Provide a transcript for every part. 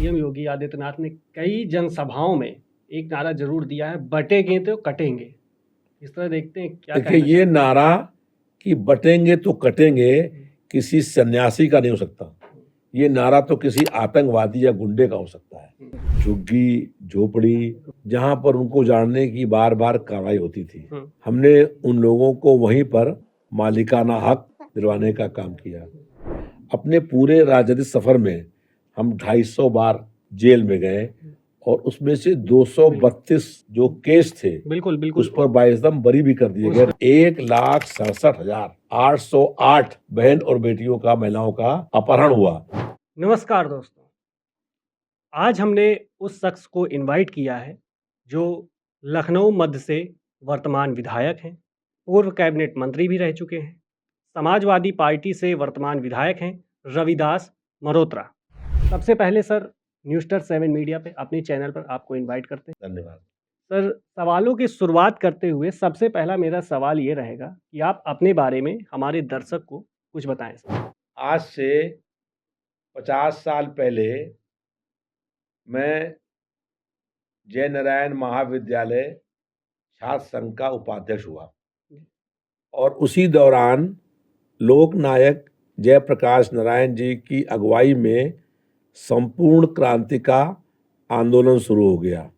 CM Yogi Adityanath ने कई जनसभाओं में एक नारा जरूर दिया है, बटेंगे तो कटेंगे। इस तरह देखते हैं, क्या देखिए, कहना ये चाहेंगे? नारा कि बटेंगे तो कटेंगे किसी सन्यासी का नहीं हो सकता। ये नारा तो किसी आतंकवादी या गुंडे का हो सकता है। झुग्गी झोपड़ी जहां पर उनको जानने की बार बार कार्रवाई होती थी, हमने उन लोगों को वहीं पर मालिकाना हक दिलवाने का काम किया। अपने पूरे राजनीतिक सफर में हम 250 बार जेल में गए और उसमें से 232 जो केस थे बिल्कुल बिल्कुल उस पर बाइज्जत बरी भी कर दिए गए। 1,67,808 बहन और बेटियों का, महिलाओं का अपहरण हुआ। नमस्कार दोस्तों, आज हमने उस शख्स को इनवाइट किया है जो लखनऊ मध्य से वर्तमान विधायक हैं, पूर्व कैबिनेट मंत्री भी रह चुके हैं, समाजवादी पार्टी से वर्तमान विधायक हैं, रविदास मल्होत्रा। सबसे पहले सर, न्यूज़ 7 मीडिया पे अपने चैनल पर आपको इनवाइट करते हैं। धन्यवाद सर, सवालों की शुरुआत करते हुए सबसे पहला मेरा सवाल ये रहेगा कि आप अपने बारे में हमारे दर्शक को कुछ बताएं सर। आज से 50 साल पहले मैं जय नारायण महाविद्यालय छात्र संघ का उपाध्यक्ष हुआ और उसी दौरान लोक नायक जयप्रकाश नारायण जी की अगुवाई में संपूर्ण क्रांति का आंदोलन शुरू हो गया।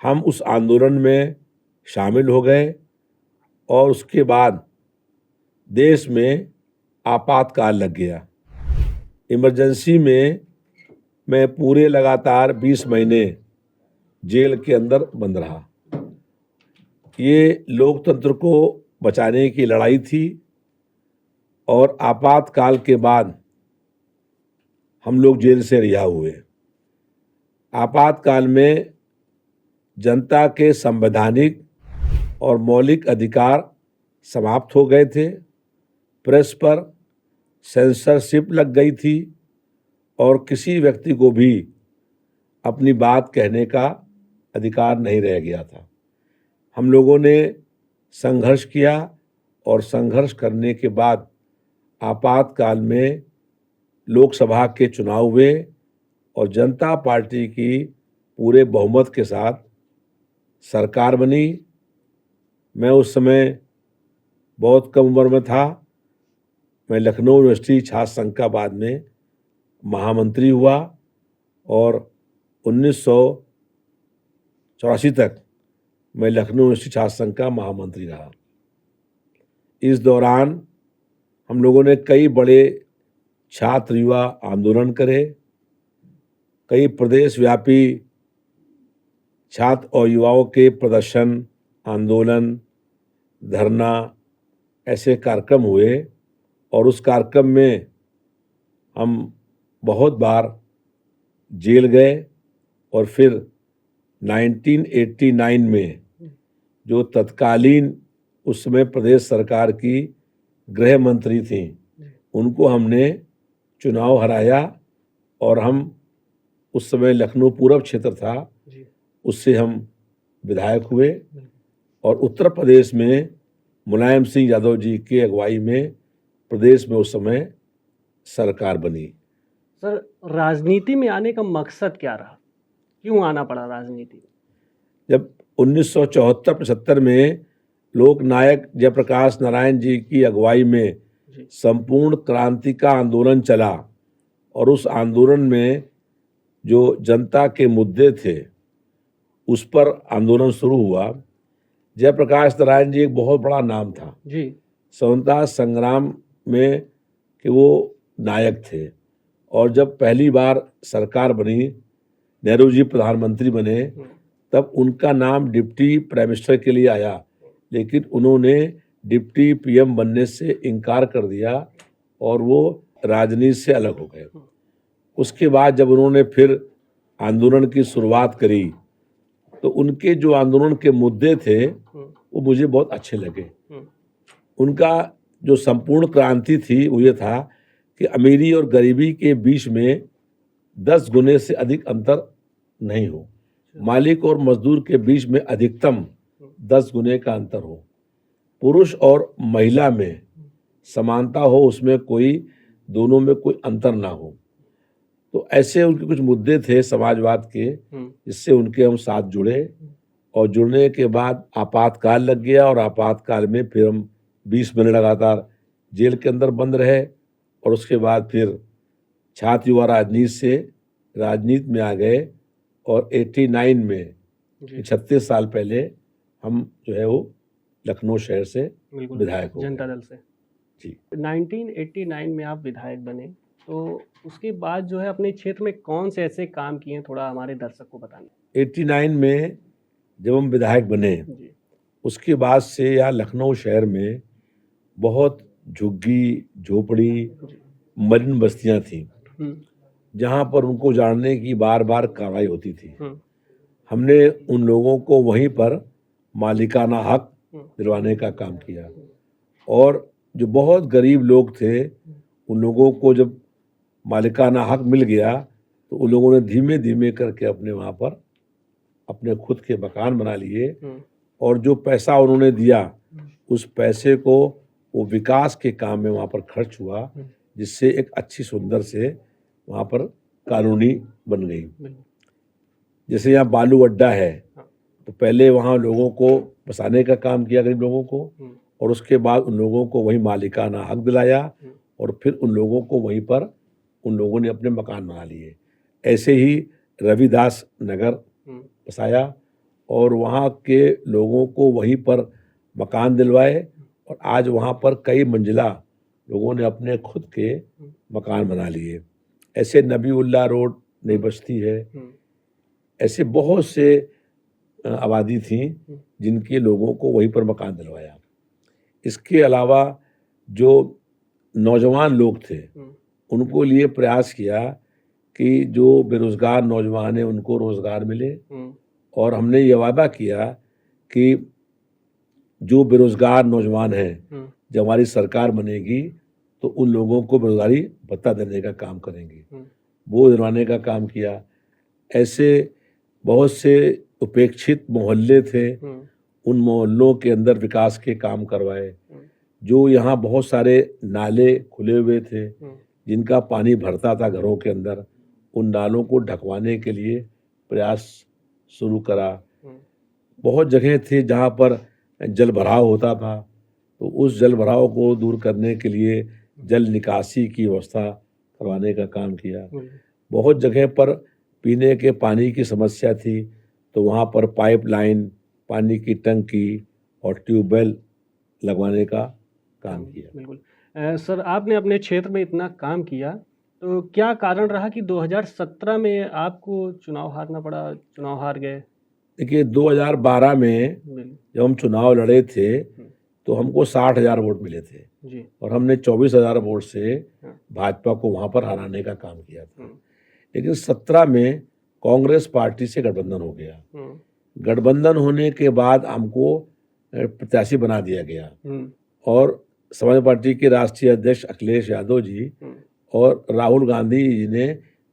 हम उस आंदोलन में शामिल हो गए और उसके बाद देश में आपातकाल लग गया। इमरजेंसी में मैं पूरे लगातार 20 महीने जेल के अंदर बंद रहा। ये लोकतंत्र को बचाने की लड़ाई थी और आपातकाल के बाद हम लोग जेल से रिहा हुए। आपातकाल में जनता के संवैधानिक और मौलिक अधिकार समाप्त हो गए थे, प्रेस पर सेंसरशिप लग गई थी और किसी व्यक्ति को भी अपनी बात कहने का अधिकार नहीं रह गया था। हम लोगों ने संघर्ष किया और संघर्ष करने के बाद आपातकाल में लोकसभा के चुनाव हुए और जनता पार्टी की पूरे बहुमत के साथ सरकार बनी। मैं उस समय बहुत कम उम्र में था। मैं लखनऊ यूनिवर्सिटी छात्र संघ का बाद में महामंत्री हुआ और 1984 तक मैं लखनऊ यूनिवर्सिटी छात्र संघ का महामंत्री रहा। इस दौरान हम लोगों ने कई बड़े छात्र युवा आंदोलन करे, कई प्रदेश व्यापी छात्र और युवाओं के प्रदर्शन, आंदोलन, धरना, ऐसे कार्यक्रम हुए और उस कार्यक्रम में हम बहुत बार जेल गए और फिर 1989 में जो तत्कालीन उस समय प्रदेश सरकार की गृह मंत्री थी, उनको हमने चुनाव हराया और हम उस समय लखनऊ पूर्व क्षेत्र था, उससे हम विधायक हुए और उत्तर प्रदेश में मुलायम सिंह यादव जी की अगुवाई में प्रदेश में उस समय सरकार बनी। सर, राजनीति में आने का मकसद क्या रहा? क्यों आना पड़ा राजनीति में? जब 1974-75 में लोक नायक जयप्रकाश नारायण जी की अगुवाई में संपूर्ण क्रांति का आंदोलन चला और उस आंदोलन में जो जनता के मुद्दे थे उस पर आंदोलन शुरू हुआ। जयप्रकाश नारायण जी एक बहुत बड़ा नाम था जी, स्वतंत्रता संग्राम में कि वो नायक थे और जब पहली बार सरकार बनी, नेहरू जी प्रधानमंत्री बने, तब उनका नाम डिप्टी प्राइम मिनिस्टर के लिए आया, लेकिन उन्होंने डिप्टी पीएम बनने से इनकार कर दिया और वो राजनीति से अलग हो गए। उसके बाद जब उन्होंने फिर आंदोलन की शुरुआत करी तो उनके जो आंदोलन के मुद्दे थे वो मुझे बहुत अच्छे लगे। उनका जो संपूर्ण क्रांति थी वो ये था कि अमीरी और गरीबी के बीच में 10 गुने से अधिक अंतर नहीं हो, मालिक और मजदूर के बीच में अधिकतम 10 गुने का अंतर हो, पुरुष और महिला में समानता हो, उसमें कोई दोनों में कोई अंतर ना हो, तो ऐसे उनके कुछ मुद्दे थे समाजवाद के, जिससे उनके हम साथ जुड़े, और जुड़ने के बाद आपातकाल लग गया, और आपातकाल में फिर हम 20 महीने लगातार जेल के अंदर बंद रहे, और उसके बाद फिर छात्र युवा राजनीति में आ गए, और 89 में 36 साल पहले हम जो है वो लखनऊ शहर से विधायक हो जनता गए। दल से जी 1989 में आप विधायक बने, तो उसके बाद जो है अपने क्षेत्र में कौन से ऐसे काम किए हैं, थोड़ा हमारे दर्शक को बताना। 89 में जब हम विधायक बने, जी उसके बाद से यहाँ लखनऊ शहर में बहुत झुग्गी झोपड़ी मलिन बस्तियां थीं, जहाँ पर उनको उजाड़ने की बार बार कार्रवाई होती थी। हमने उन लोगों को वहीं पर मालिकाना हक दिलवाने का काम किया, और जो बहुत गरीब लोग थे उन लोगों को जब मालिकाना हक मिल गया, तो उन लोगों ने धीमे धीमे करके अपने वहाँ पर अपने खुद के मकान बना लिए, और जो पैसा उन्होंने दिया उस पैसे को वो विकास के काम में वहाँ पर खर्च हुआ, जिससे एक अच्छी सुंदर से वहाँ पर कॉलोनी बन गई। जैसे यहाँ बालू अड्डा है, तो पहले वहाँ लोगों को बसाने का काम किया गरीब लोगों को, और उसके बाद उन लोगों को वहीं मालिकाना हक दिलाया, और फिर उन लोगों को वहीं पर उन लोगों ने अपने मकान बना लिए। ऐसे ही रविदास नगर बसाया, और वहाँ के लोगों को वहीं पर मकान दिलवाए, और आज वहाँ पर कई मंजिला लोगों ने अपने खुद के मकान बना लिए। ऐसे नबीउल्लाह रोड नई बस्ती है, ऐसे बहुत से आबादी थी जिनके लोगों को वहीं पर मकान दिलवाया। इसके अलावा जो नौजवान लोग थे उनको लिए प्रयास किया कि जो बेरोजगार नौजवान हैं उनको रोजगार मिले, और हमने ये वादा किया कि जो बेरोजगार नौजवान हैं जब हमारी सरकार बनेगी तो उन लोगों को बेरोजगारी भत्ता देने का काम करेंगे, वो दिलवाने का काम किया। ऐसे बहुत से उपेक्षित मोहल्ले थे, उन मोहल्लों के अंदर विकास के काम करवाए। जो यहाँ बहुत सारे नाले खुले हुए थे जिनका पानी भरता था घरों के अंदर, उन नालों को ढकवाने के लिए प्रयास शुरू करा। बहुत जगह थी जहाँ पर जल भराव होता था, तो उस जल भराव को दूर करने के लिए जल निकासी की व्यवस्था करवाने का काम किया। बहुत जगह पर पीने के पानी की समस्या थी, तो वहाँ पर पाइपलाइन, पानी की टंकी और ट्यूबवेल लगवाने का काम किया। बिल्कुल। सर, आपने अपने क्षेत्र में इतना काम किया, तो क्या कारण रहा कि 2017 में आपको चुनाव हारना पड़ा, चुनाव हार गए? देखिए 2012 में जब हम चुनाव लड़े थे तो हमको 60,000 वोट मिले थे जी। और हमने 24,000 वोट से भाजपा को वहाँ पर हराने का काम किया था। लेकिन 17 में कांग्रेस पार्टी से गठबंधन हो गया। गठबंधन होने के बाद हमको प्रत्याशी बना दिया गया, और समाजवादी पार्टी के राष्ट्रीय अध्यक्ष अखिलेश यादव जी और राहुल गांधी जी ने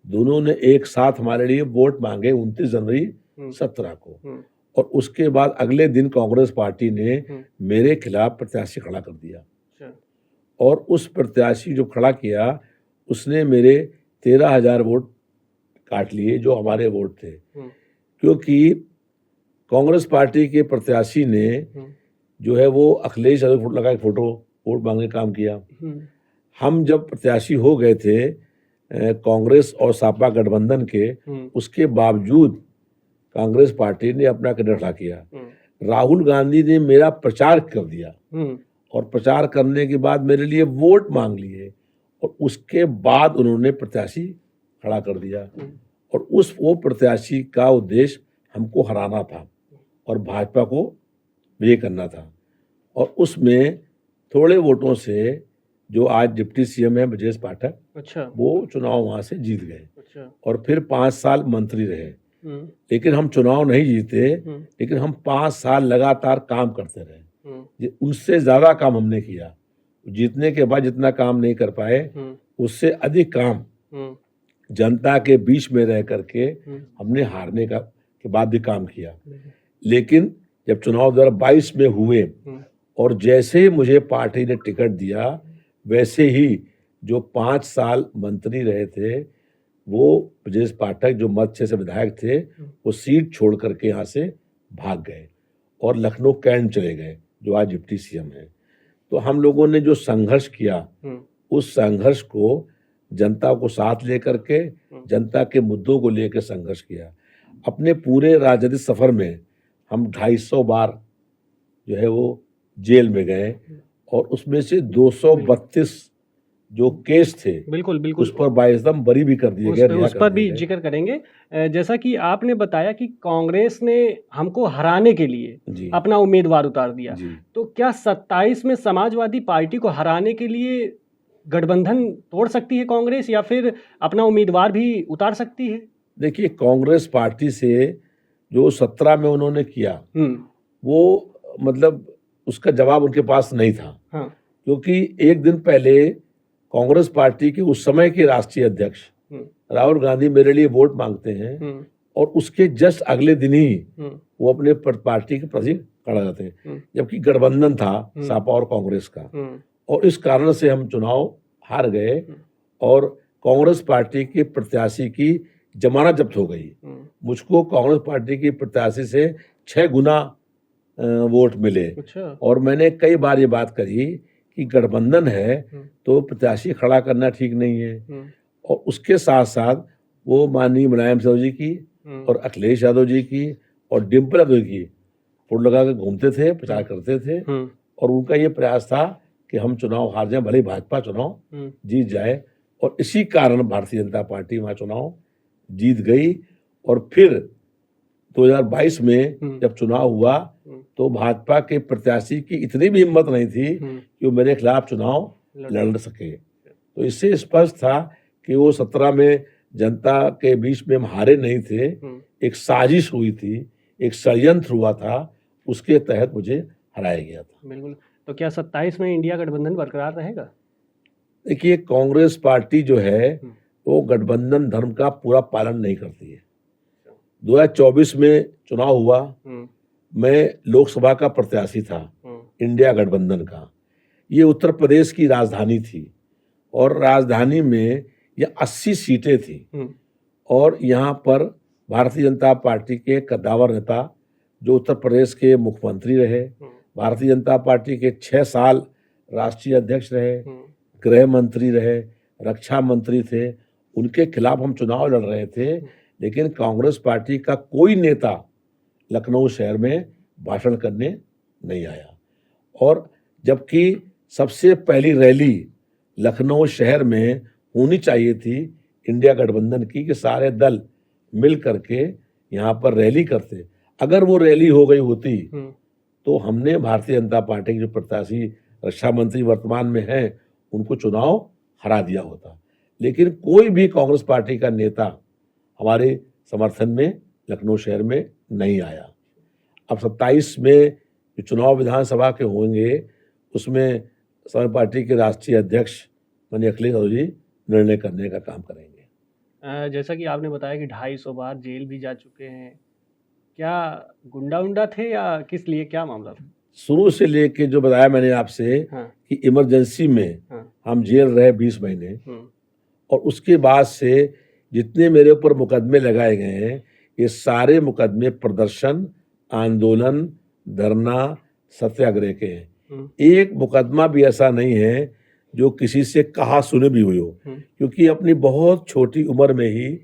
दोनों ने एक साथ हमारे लिए वोट मांगे 29 जनवरी 17 को, और उसके बाद अगले दिन कांग्रेस पार्टी ने मेरे खिलाफ प्रत्याशी खड़ा कर दिया। और उस प्रत्याशी जो खड़ा किया उसने मेरे 13,000 वोट काट लिए जो हमारे वोट थे, क्योंकि कांग्रेस पार्टी के प्रत्याशी ने जो है वो अखिलेश यादव फोटो लगा के वोट मांगने का काम किया। हम जब प्रत्याशी हो गए थे कांग्रेस और सपा गठबंधन के, उसके बावजूद कांग्रेस पार्टी ने अपना कैंडिडेट खड़ा किया। राहुल गांधी ने मेरा प्रचार कर दिया, और प्रचार करने के बाद मेरे लिए वोट मांग लिए, और उसके बाद उन्होंने प्रत्याशी खड़ा कर दिया। और वो प्रत्याशी का उद्देश्य हमको हराना था और भाजपा को विजय करना था, और उसमें थोड़े वोटों से जो आज डिप्टी सीएम है ब्रजेश पाठक, वो चुनाव वहां से जीत गए और फिर 5 साल मंत्री रहे। लेकिन हम चुनाव नहीं जीते, लेकिन हम 5 साल लगातार काम करते रहे। उनसे ज्यादा काम हमने किया। जीतने के बाद जितना काम नहीं कर पाए, उससे अधिक काम जनता के बीच में रह करके हमने हारने के बाद भी काम किया। लेकिन जब चुनाव 2022 में हुए और जैसे ही मुझे पार्टी ने टिकट दिया, वैसे ही जो 5 साल मंत्री रहे थे वो ब्रजेश पाठक जो मध्य से विधायक थे, वो सीट छोड़ करके यहाँ से भाग गए और लखनऊ कैंट चले गए, जो आज डिप्टी सीएम है। तो हम लोगों ने जो संघर्ष किया, उस संघर्ष को जनता को साथ लेकर के, जनता के मुद्दों को लेकर संघर्ष किया। अपने पूरे राजनीतिक सफर में हम 250 बार जो है वो जेल में गए और उसमें से 232 जो केस थे, बिल्कुल बिल्कुल, उस पर बाइज्जत बरी भी कर दिए गए, उस पर भी जिक्र करेंगे। जैसा कि आपने बताया कि कांग्रेस ने हमको हराने के लिए अपना उम्मीदवार उतार दिया, तो क्या 27 में समाजवादी पार्टी को हराने के लिए गठबंधन तोड़ सकती है कांग्रेस, या फिर अपना उम्मीदवार भी उतार सकती है? देखिए, कांग्रेस पार्टी से जो 17 में उन्होंने किया, वो मतलब उसका जवाब उनके पास नहीं था। हाँ। क्योंकि एक दिन पहले कांग्रेस पार्टी के उस समय के राष्ट्रीय अध्यक्ष राहुल गांधी मेरे लिए वोट मांगते हैं और उसके जस्ट अगले दिन ही वो अपने पार्टी के प्रति खड़ा जाते हैं, जबकि गठबंधन था सपा और कांग्रेस का, और इस कारण से हम चुनाव हार गए और कांग्रेस पार्टी के प्रत्याशी की जमानत जब्त हो गई। मुझको कांग्रेस पार्टी की प्रत्याशी से 6 गुना वोट मिले। अच्छा। और मैंने कई बार ये बात कही कि गठबंधन है तो प्रत्याशी खड़ा करना ठीक नहीं है। और उसके साथ साथ वो माननीय मुलायम यादव जी की और अखिलेश यादव जी की और डिम्पल यादव की फोटो लगा के घूमते थे, प्रचार करते थे, और उनका ये प्रयास था कि हम चुनाव हार जाए, भले भाजपा चुनाव जीत जाए। और इसी कारण भारतीय जनता पार्टी वहाँ चुनाव जीत गई। और फिर 2022 में जब चुनाव हुआ तो भाजपा के प्रत्याशी की इतनी भी हिम्मत नहीं थी कि वो मेरे खिलाफ चुनाव लड़ सके। तो इससे स्पष्ट था कि वो 17 में जनता के बीच में हम हारे नहीं थे, एक साजिश हुई थी, एक षड्यंत्र हुआ था, उसके तहत मुझे हराया गया था। बिल्कुल। तो क्या 27 में इंडिया गठबंधन बरकरार रहेगा? देखिए, कांग्रेस पार्टी जो है वो गठबंधन धर्म का पूरा पालन नहीं करती है। 2024 में चुनाव हुआ, मैं लोकसभा का प्रत्याशी था इंडिया गठबंधन का। ये उत्तर प्रदेश की राजधानी थी और राजधानी में ये 80 सीटें थी और यहाँ पर भारतीय जनता पार्टी के कद्दावर नेता जो उत्तर प्रदेश के मुख्यमंत्री रहे, भारतीय जनता पार्टी के 6 साल राष्ट्रीय अध्यक्ष रहे, गृह मंत्री रहे, रक्षा मंत्री थे, उनके खिलाफ हम चुनाव लड़ रहे थे। लेकिन कांग्रेस पार्टी का कोई नेता लखनऊ शहर में भाषण करने नहीं आया। और जबकि सबसे पहली रैली लखनऊ शहर में होनी चाहिए थी इंडिया गठबंधन की, कि सारे दल मिल करके यहाँ पर रैली करते। अगर वो रैली हो गई होती तो हमने भारतीय जनता पार्टी के जो प्रत्याशी रक्षा मंत्री वर्तमान में हैं उनको चुनाव हरा दिया होता। लेकिन कोई भी कांग्रेस पार्टी का नेता हमारे समर्थन में लखनऊ शहर में नहीं आया। अब 27 में जो चुनाव विधानसभा के होंगे उसमें समाजवादी पार्टी के राष्ट्रीय अध्यक्ष माननीय अखिलेश यादव जी निर्णय करने का काम करेंगे। जैसा कि आपने बताया कि 250 बार जेल भी जा चुके हैं, क्या गुंडा उंडा थे या किस लिए, क्या मामला था? शुरू से लेके जो बताया मैंने आपसे कि इमरजेंसी में हम जेल रहे 20 महीने, और उसके बाद से जितने मेरे ऊपर मुकदमे लगाए गए हैं ये सारे मुकदमे प्रदर्शन, आंदोलन, धरना, सत्याग्रह के हैं। एक मुकदमा भी ऐसा नहीं है जो किसी से कहा सुने भी हुई हो, क्योंकि अपनी बहुत छोटी उम्र में ही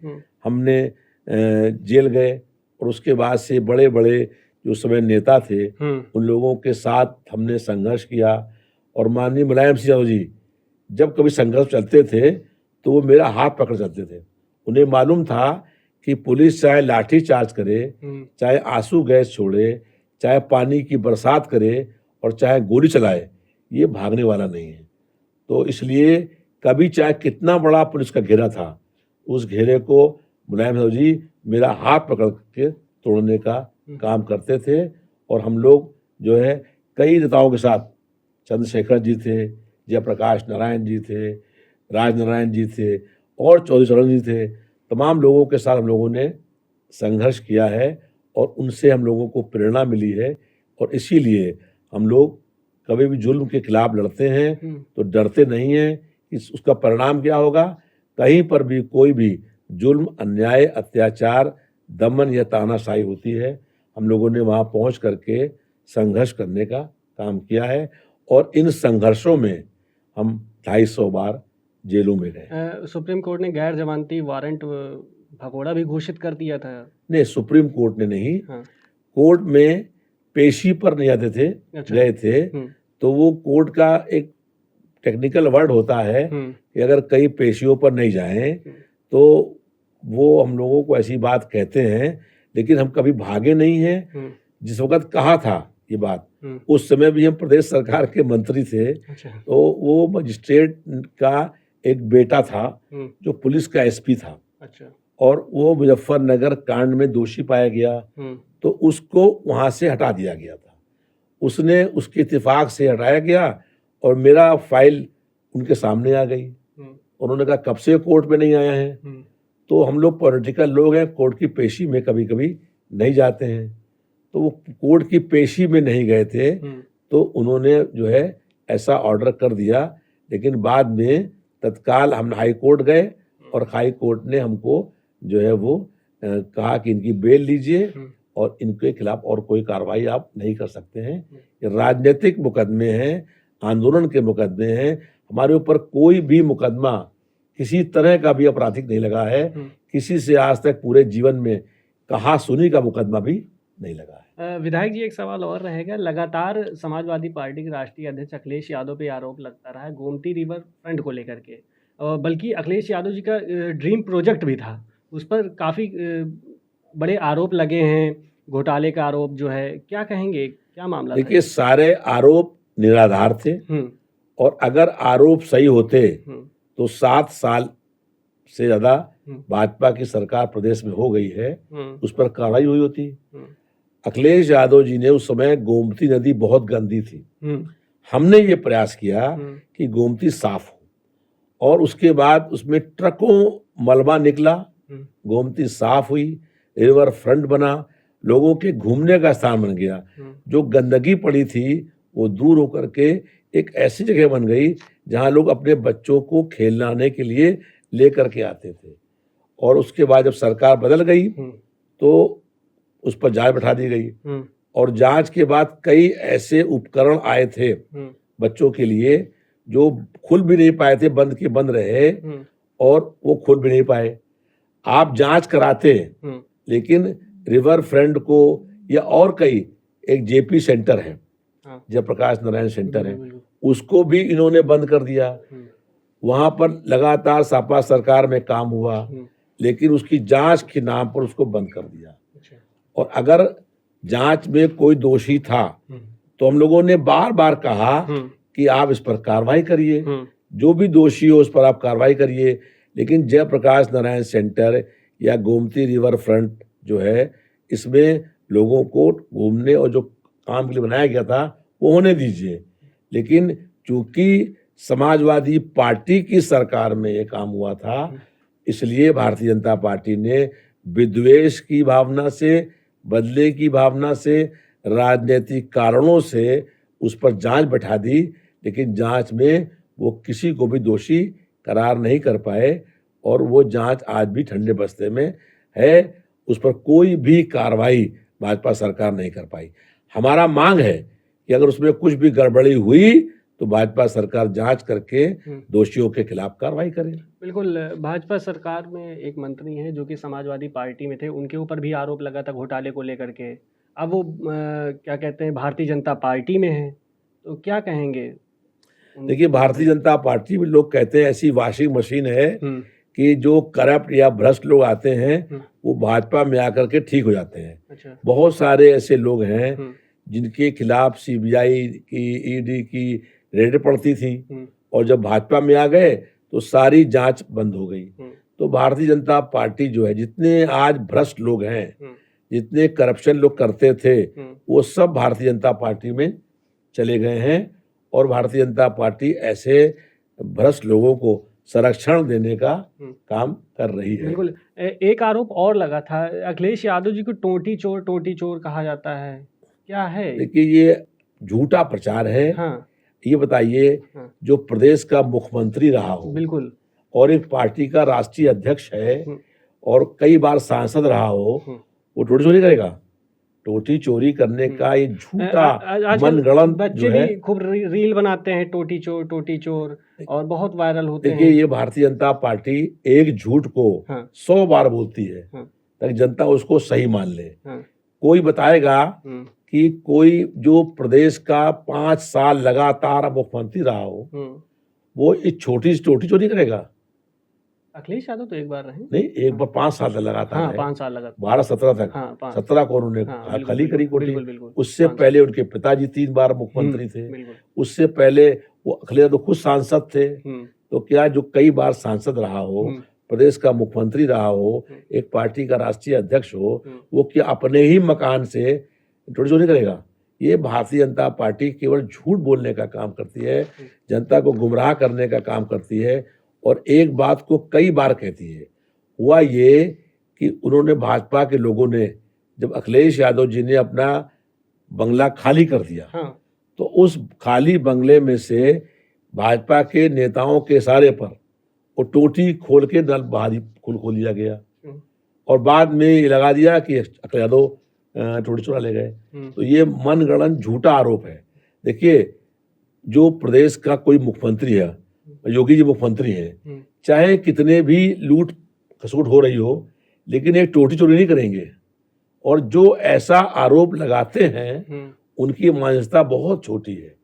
हमने जेल गए और उसके बाद से बड़े बड़े जो समय नेता थे उन लोगों के साथ हमने संघर्ष किया। और माननीय मुलायम सिंह यादव जी जब कभी संघर्ष चलते थे तो वो मेरा हाथ पकड़ चलते थे। उन्हें मालूम था कि पुलिस चाहे लाठी चार्ज करे, चाहे आंसू गैस छोड़े, चाहे पानी की बरसात करे और चाहे गोली चलाए, ये भागने वाला नहीं है। तो इसलिए कभी चाहे कितना बड़ा पुलिस का घेरा था, उस घेरे को मुलायम यादव जी मेरा हाथ पकड़ के तोड़ने का काम करते थे। और हम लोग जो है कई नेताओं के साथ, चंद्रशेखर जी थे, जयप्रकाश नारायण जी थे, राज नारायण जी थे और चौधरी चरण जी थे, तमाम लोगों के साथ हम लोगों ने संघर्ष किया है और उनसे हम लोगों को प्रेरणा मिली है। और इसीलिए हम लोग कभी भी जुल्म के खिलाफ लड़ते हैं तो डरते नहीं हैं कि उसका परिणाम क्या होगा। कहीं पर भी कोई भी जुल्म, अन्याय, अत्याचार, दमन या तानाशाही होती है। हम लोगों ने वहाँ पहुँच करके संघर्ष करने का काम किया है और इन संघर्षों में हम 250 बार जेलों में गए। सुप्रीम कोर्ट ने गैर जमानती वारंट भगोड़ा भी घोषित कर दिया था। नहीं, सुप्रीम कोर्ट ने नहीं, हाँ। कोर्ट में पेशी पर नहीं आते थे, अच्छा। गए थे, तो वो कोर्ट का एक टेक्निकल वर्ड होता है कि अगर कई पेशियों पर नहीं जाएं तो वो हम लोगों को ऐसी बात कहते हैं, लेकिन हम कभी भागे नहीं हैं। जिस वक्त कहा था ये बात, उस समय भी हम प्रदेश सरकार के मंत्री थे। अच्छा। तो वो मजिस्ट्रेट का एक बेटा था जो पुलिस का एसपी था। अच्छा। और वो मुजफ्फरनगर कांड में दोषी पाया गया, तो उसको वहां से हटा दिया गया था। उसने उसके इत्तेफाक से हटाया गया और मेरा फाइल उनके सामने आ गई। उन्होंने कहा कब से कोर्ट में नहीं आया है। तो हम लोग पॉलिटिकल लोग हैं, कोर्ट की पेशी में कभी कभी नहीं जाते हैं। तो वो कोर्ट की पेशी में नहीं गए थे, तो उन्होंने जो है ऐसा ऑर्डर कर दिया। लेकिन बाद में तत्काल हम हाई कोर्ट गए और हाई कोर्ट ने हमको जो है वो कहा कि इनकी बेल लीजिए और इनके खिलाफ और कोई कार्रवाई आप नहीं कर सकते हैं। ये राजनीतिक मुकदमे हैं, आंदोलन के मुकदमे हैं। हमारे ऊपर कोई भी मुकदमा किसी तरह का भी आपराधिक नहीं लगा है। किसी से आज तक पूरे जीवन में कहा सुनी का मुकदमा भी नहीं लगा है। विधायक जी, एक सवाल और रहेगा। लगातार समाजवादी पार्टी के राष्ट्रीय अध्यक्ष अखिलेश यादव पे आरोप लगता रहा है गोमती रिवर फ्रंट को लेकर के, बल्कि अखिलेश यादव जी का ड्रीम प्रोजेक्ट भी था, उस पर काफ़ी बड़े आरोप लगे हैं, घोटाले का आरोप जो है, क्या कहेंगे, क्या मामला था? देखिए, सारे आरोप निराधार थे और अगर आरोप सही होते तो 7 साल से ज्यादा भाजपा की सरकार प्रदेश में हो गई है, उस पर कार्रवाई हुई होती। अखिलेश यादव जी ने उस समय, गोमती नदी बहुत गंदी थी, हमने ये प्रयास किया कि गोमती साफ हो और उसके बाद उसमें ट्रकों मलबा निकला, गोमती साफ हुई, रिवर फ्रंट बना, लोगों के घूमने का स्थान बन गया। जो गंदगी पड़ी थी वो दूर होकर के एक ऐसी जगह बन गई जहां लोग अपने बच्चों को खेलने के लिए लेकर के आते थे। और उसके बाद जब सरकार बदल गई तो उस पर जांच बैठा दी गई और जांच के बाद कई ऐसे उपकरण आए थे बच्चों के लिए जो खुल भी नहीं पाए थे, बंद के बंद रहे और वो खुल भी नहीं पाए। आप जांच कराते लेकिन रिवर फ्रंट को या और कई, एक जेपी सेंटर है, जयप्रकाश नारायण सेंटर है, उसको भी इन्होंने बंद कर दिया। वहां पर लगातार सपा सरकार में काम हुआ, लेकिन उसकी जांच के नाम पर उसको बंद कर दिया। और अगर जांच में कोई दोषी था तो हम लोगों ने बार बार कहा कि आप इस पर कार्रवाई करिए, जो भी दोषी हो उस पर आप कार्रवाई करिए। लेकिन जयप्रकाश नारायण सेंटर या गोमती रिवर फ्रंट जो है, इसमें लोगों को घूमने और जो काम के लिए बनाया गया था वो होने दीजिए। लेकिन चूंकि समाजवादी पार्टी की सरकार में ये काम हुआ था, इसलिए भारतीय जनता पार्टी ने विद्वेष की भावना से, बदले की भावना से, राजनीतिक कारणों से उस पर जांच बैठा दी। लेकिन जांच में वो किसी को भी दोषी करार नहीं कर पाए और वो जांच आज भी ठंडे बस्ते में है। उस पर कोई भी कार्रवाई भाजपा सरकार नहीं कर पाई। हमारा मांग है कि अगर उसमें कुछ भी गड़बड़ी हुई तो भाजपा सरकार जांच करके दोषियों के खिलाफ कार्रवाई करे। बिल्कुल। भाजपा सरकार में एक मंत्री हैं जो कि समाजवादी पार्टी में थे, उनके ऊपर भी आरोप लगा था घोटाले को लेकर के। अब वो क्या कहते हैं, भारतीय जनता पार्टी में है, तो क्या कहेंगे? देखिए, भारतीय जनता पार्टी में लोग कहते हैं ऐसी वॉशिंग मशीन है कि जो करप्ट या भ्रष्ट लोग आते हैं वो भाजपा में आकर के ठीक हो जाते हैं। अच्छा। बहुत सारे ऐसे लोग हैं जिनके खिलाफ सीबीआई की, ईडी की रेड पड़ती थी और जब भाजपा में आ गए तो सारी जांच बंद हो गई। तो भारतीय जनता पार्टी जो है, जितने आज भ्रष्ट लोग हैं, जितने करप्शन लोग करते थे, वो सब भारतीय जनता पार्टी में चले गए हैं और भारतीय जनता पार्टी ऐसे भ्रष्ट लोगों को संरक्षण देने का काम कर रही है। बिल्कुल। एक आरोप और लगा था, अखिलेश यादव जी को टोटी चोर कहा जाता है, क्या है? देखिए, ये झूठा प्रचार है। हाँ। ये बताइए, जो प्रदेश का मुख्यमंत्री रहा हो, बिल्कुल, और एक पार्टी का राष्ट्रीय अध्यक्ष है, और कई बार सांसद रहा हो, वो टोटी चोरी करेगा? टोटी चोरी करने का ये झूठा आजकल मनगढ़ंत बच्चे जो है, भी खूब रील बनाते हैं, टोटी चोर और बहुत वायरल होते देखिए हैं। ये भारतीय जनता पार्टी एक झूठ को हाँ। 100 बार बोलती है हाँ। ताकि जनता उसको सही मान ले। हाँ। कोई बताएगा हम्म, कि कोई जो प्रदेश का 5 साल लगातार मुख्यमंत्री रहा हो, वो इस छोटी सी टोटी चोरी करेगा? अखिलेश यादव तो एक बार रहे। नहीं, एक बार 5 साल तक लगातार हाँ, रहे, 5 साल लगातार। 12-17 तक। हाँ, 5 17 को उन्होंने हाँ, खाली करी कोठी। बिल्कुल। उससे 5 पहले उनके पिताजी 3 बार मुख्यमंत्री थे। बिल्कुल। उससे पहले वो अखिलेश यादव खुद सांसद थे। तो क्या जो कई बार सांसद रहा हो, प्रदेश का मुख्यमंत्री रहा हो, एक पार्टी का राष्ट्रीय अध्यक्ष हो, वो क्या अपने ही मकान से टोटी चोरी करेगा? ये भारतीय जनता पार्टी केवल झूठ बोलने का काम करती है, जनता को गुमराह करने का काम करती है और एक बात को कई बार कहती है। हुआ ये कि उन्होंने भाजपा के लोगों ने जब अखिलेश यादव जी ने अपना बंगला खाली कर दिया, हाँ। तो उस खाली बंगले में से भाजपा के नेताओं के इशारे पर वो टोटी खोल के नल बाहर खोल दिया गया और बाद में ये लगा दिया कि अखिलेश यादव टोटी चुरा ले गए। तो ये मनगढ़ंत झूठा आरोप है। देखिए, जो प्रदेश का कोई मुख्यमंत्री है, योगी जी मुख्यमंत्री हैं, चाहे कितने भी लूट खसोट हो रही हो, लेकिन एक टोटी चोरी नहीं करेंगे। और जो ऐसा आरोप लगाते हैं, उनकी मानसिकता बहुत छोटी है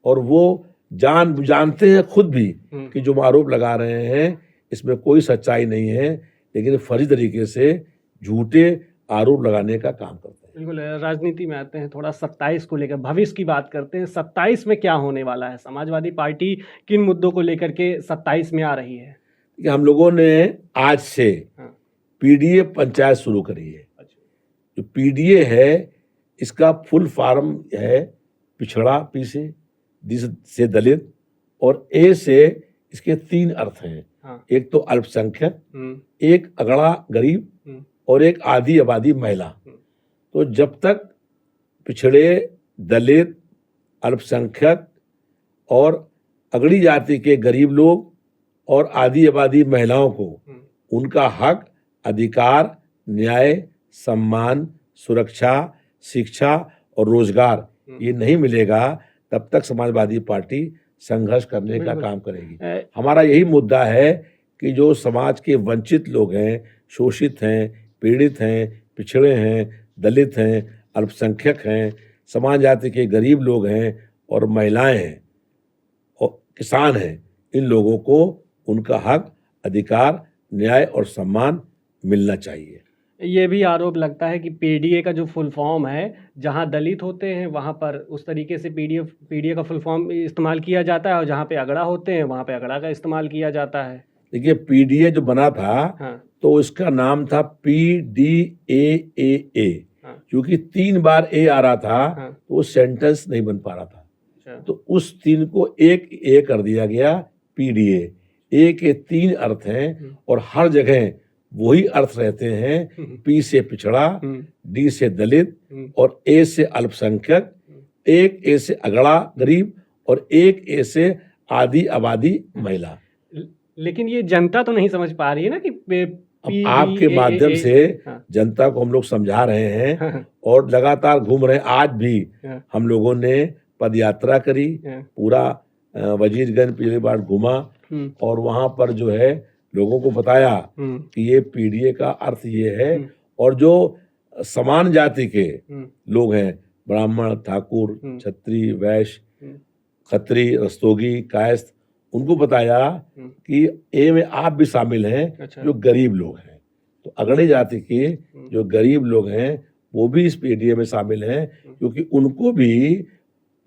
और वो जानते हैं खुद भी कि जो आरोप लगा रहे हैं इसमें कोई सच्चाई नहीं है, लेकिन फर्जी तरीके से झूठे आरोप लगाने का काम करते हैं। बिल्कुल। राजनीति में आते हैं, थोड़ा 27 को लेकर भविष्य की बात करते हैं। 27 में क्या होने वाला है? समाजवादी पार्टी किन मुद्दों को लेकर के 27 में आ रही है? कि हम लोगों ने आज से पीडीए पंचायत शुरू करी है। जो पीडीए है, इसका फुल फॉर्म है पिछड़ा, पी से, डी से दलित और ए से इसके 3 अर्थ हैं। एक तो अल्पसंख्यक, एक अगड़ा गरीब और एक आधी आबादी महिला। तो जब तक पिछड़े, दलित, अल्पसंख्यक और अगड़ी जाति के गरीब लोग और आधी आबादी महिलाओं को उनका हक, अधिकार, न्याय, सम्मान, सुरक्षा, शिक्षा और रोजगार ये नहीं मिलेगा, तब तक समाजवादी पार्टी संघर्ष करने का काम करेगी। हमारा यही मुद्दा है कि जो समाज के वंचित लोग हैं, शोषित हैं, पीड़ित हैं, पिछड़े हैं, दलित हैं, अल्पसंख्यक हैं, समाज जाति के गरीब लोग हैं और महिलाएं हैं और किसान हैं, इन लोगों को उनका हक, अधिकार, न्याय और सम्मान मिलना चाहिए। ये भी आरोप लगता है कि पीडीए का जो फुल फॉर्म है, जहां दलित होते हैं वहां पर उस तरीके से पीडीए का फुल फॉर्म इस्तेमाल किया जाता है और जहां पे अगड़ा होते हैं वहां पे अगड़ा का इस्तेमाल किया जाता है। देखिए, पीडीए जो बना था तो इसका नाम था PDAAA, क्योंकि 3 बार ए आ रहा था तो वो सेंटेंस नहीं बन पा रहा था। तो उस 3 को एक ए कर दिया गया, पीडीए। ए के 3 अर्थ हैं और हर जगह वही अर्थ रहते हैं। पी से पिछड़ा, डी से दलित और ए से अल्पसंख्यक, एक ए से अगड़ा गरीब और एक ए से आधी आबादी महिला। लेकिन ये जनता तो नहीं समझ पा रही है ना कि अब आपके माध्यम से जनता को हम लोग समझा रहे हैं और लगातार घूम रहे हैं। आज भी हम लोगों ने पद यात्रा करी, पूरा वजीरगंज पिछली बार घूमा और वहां पर जो है लोगों को बताया कि ये पीडीए का अर्थ ये है। और जो समान जाति के लोग हैं, ब्राह्मण, ठाकुर, क्षत्रिय, वैश्य, खत्री, रस्तोगी, कायस्थ, उनको बताया कि ए में आप भी शामिल हैं। जो गरीब लोग हैं, तो अगड़ी जाति के जो गरीब लोग हैं वो भी इस पीडीए में शामिल हैं, क्योंकि उनको भी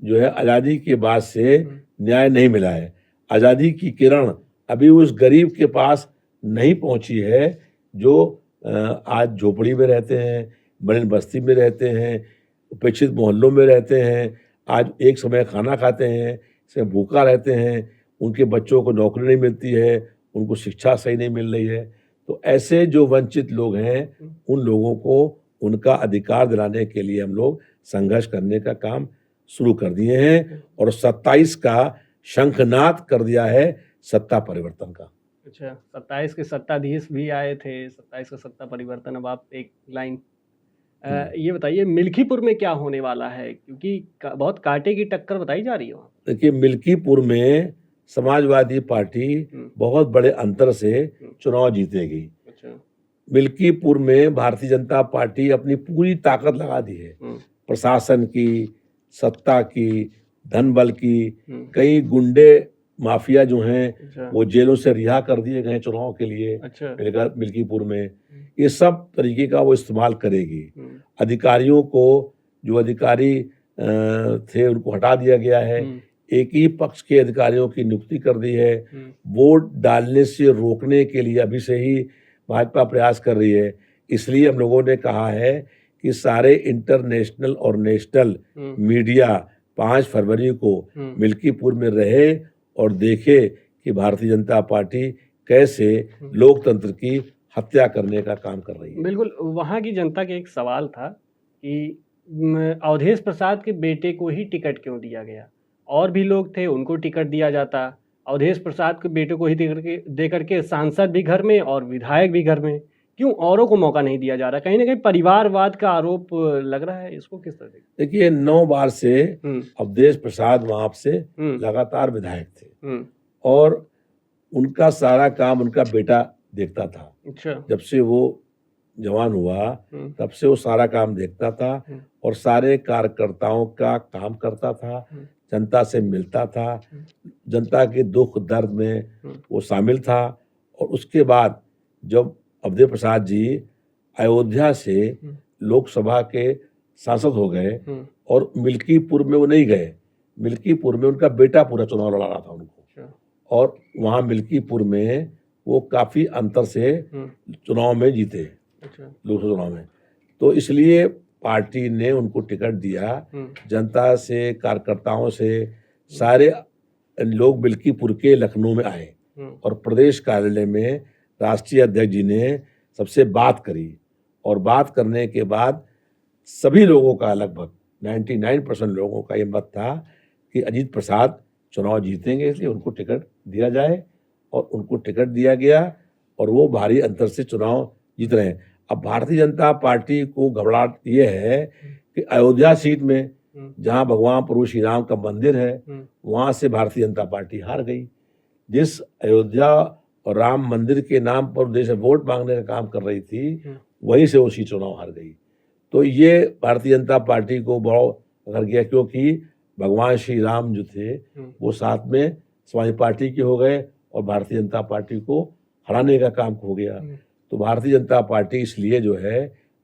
जो है आज़ादी के बाद से न्याय नहीं मिला है। आज़ादी की किरण अभी उस गरीब के पास नहीं पहुंची है जो आज झोपड़ी में रहते हैं, बड़ी बस्ती में रहते हैं, उपेक्षित मोहल्लों में रहते हैं, आज एक समय खाना खाते हैं, से भूखा रहते हैं, उनके बच्चों को नौकरी नहीं मिलती है, उनको शिक्षा सही नहीं मिल रही है। तो ऐसे जो वंचित लोग हैं, उन लोगों को उनका अधिकार दिलाने के लिए हम लोग संघर्ष करने का काम शुरू कर दिए हैं और 27 का शंखनाद कर दिया है सत्ता परिवर्तन का। अच्छा, 27 के सत्ताधीश भी आए थे, 27 का सत्ता परिवर्तन। अब आप एक लाइन ये बताइए मिल्कीपुर में क्या होने वाला है? क्योंकि क बहुत कांटे की टक्कर बताई जा रही है वहाँ पे। देखिए, मिल्कीपुर में समाजवादी पार्टी हुँ, बहुत बड़े अंतर से हुँ, चुनाव जीतेगी। अच्छा, मिल्कीपुर में भारतीय जनता पार्टी अपनी पूरी ताकत लगा दी है। हुँ, प्रशासन की, सत्ता की, धन बल की, हुँ, कई गुंडे माफिया जो हैं अच्छा, वो जेलों से रिहा कर दिए गए हैं चुनाव के लिए अच्छा, मिल्कीपुर में। हुँ, ये सब तरीके का वो इस्तेमाल करेगी। हुँ, अधिकारियों को जो अधिकारी थे उनको हटा दिया गया है। हुँ, एक ही पक्ष के अधिकारियों की नियुक्ति कर दी है। हुँ, वोट डालने से रोकने के लिए अभी से ही भाजपा प्रयास कर रही है। इसलिए हम लोगों ने कहा है कि सारे इंटरनेशनल और नेशनल हुँ, मीडिया 5 फरवरी को हुँ, मिल्कीपुर में रहे और देखे कि भारतीय जनता पार्टी कैसे हुँ। लोकतंत्र की हत्या करने का काम कर रही है। बिल्कुल, वहाँ की जनता का एक सवाल था कि अवधेश प्रसाद के बेटे को ही टिकट क्यों दिया गया? और भी लोग थे, उनको टिकट दिया जाता। अवधेश प्रसाद के बेटे को ही दे कर के सांसद भी घर में और विधायक भी घर में। क्यों औरों को मौका नहीं दिया जा रहा? कहीं न कहीं परिवारवाद का आरोप लग रहा है, इसको किस तरह देखते देखिए 9 बार से हुँ, अवधेश प्रसाद वहाँ से हुँ, लगातार विधायक थे हुँ, और उनका सारा काम उनका बेटा देखता था। अच्छा, जब से वो जवान हुआ हुँ, तब से वो सारा काम देखता था हुँ, और सारे कार्यकर्ताओं का काम करता था, हुँ, जनता से मिलता था, हुँ, जनता के दुख दर्द में हुँ, वो शामिल था। और उसके बाद जब अवधेश प्रसाद जी अयोध्या से हुँ, लोकसभा के सांसद हो गए हुँ, और मिल्कीपुर में वो नहीं गए। मिल्कीपुर में उनका बेटा पूरा चुनाव लड़ा रहा था उनको अच्छा, और वहाँ मिल्कीपुर में वो काफ़ी अंतर से हुँ, चुनाव में जीते, अच्छा, लोकसभा चुनाव में। तो इसलिए पार्टी ने उनको टिकट दिया। हुँ, जनता से, कार्यकर्ताओं से सारे लोग मिल्कीपुर के लखनऊ में आए हुँ, और प्रदेश कार्यालय में राष्ट्रीय अध्यक्ष जी ने सबसे बात करी और बात करने के बाद सभी लोगों का लगभग 99% लोगों का ये मत था कि अजीत प्रसाद चुनाव जीतेंगे इसलिए उनको टिकट दिया जाए और उनको टिकट दिया गया और वो भारी अंतर से चुनाव जीत रहे हैं। अब भारतीय जनता पार्टी को घबराहट ये है कि अयोध्या सीट में हुँ, जहां भगवान प्रभु श्री राम का मंदिर है हुँ, वहां से भारतीय जनता पार्टी हार गई। जिस अयोध्या और राम मंदिर के नाम पर देश में वोट मांगने का काम कर रही थी हुँ, वहीं से वो सीट चुनाव हार गई। तो ये भारतीय जनता पार्टी को बहुत अगर गया क्योंकि भगवान श्री राम जो थे हुँ, वो साथ में समाजवादी पार्टी के हो गए और भारतीय जनता पार्टी को हराने का काम हो गया। हुँ, तो भारतीय जनता पार्टी इसलिए जो है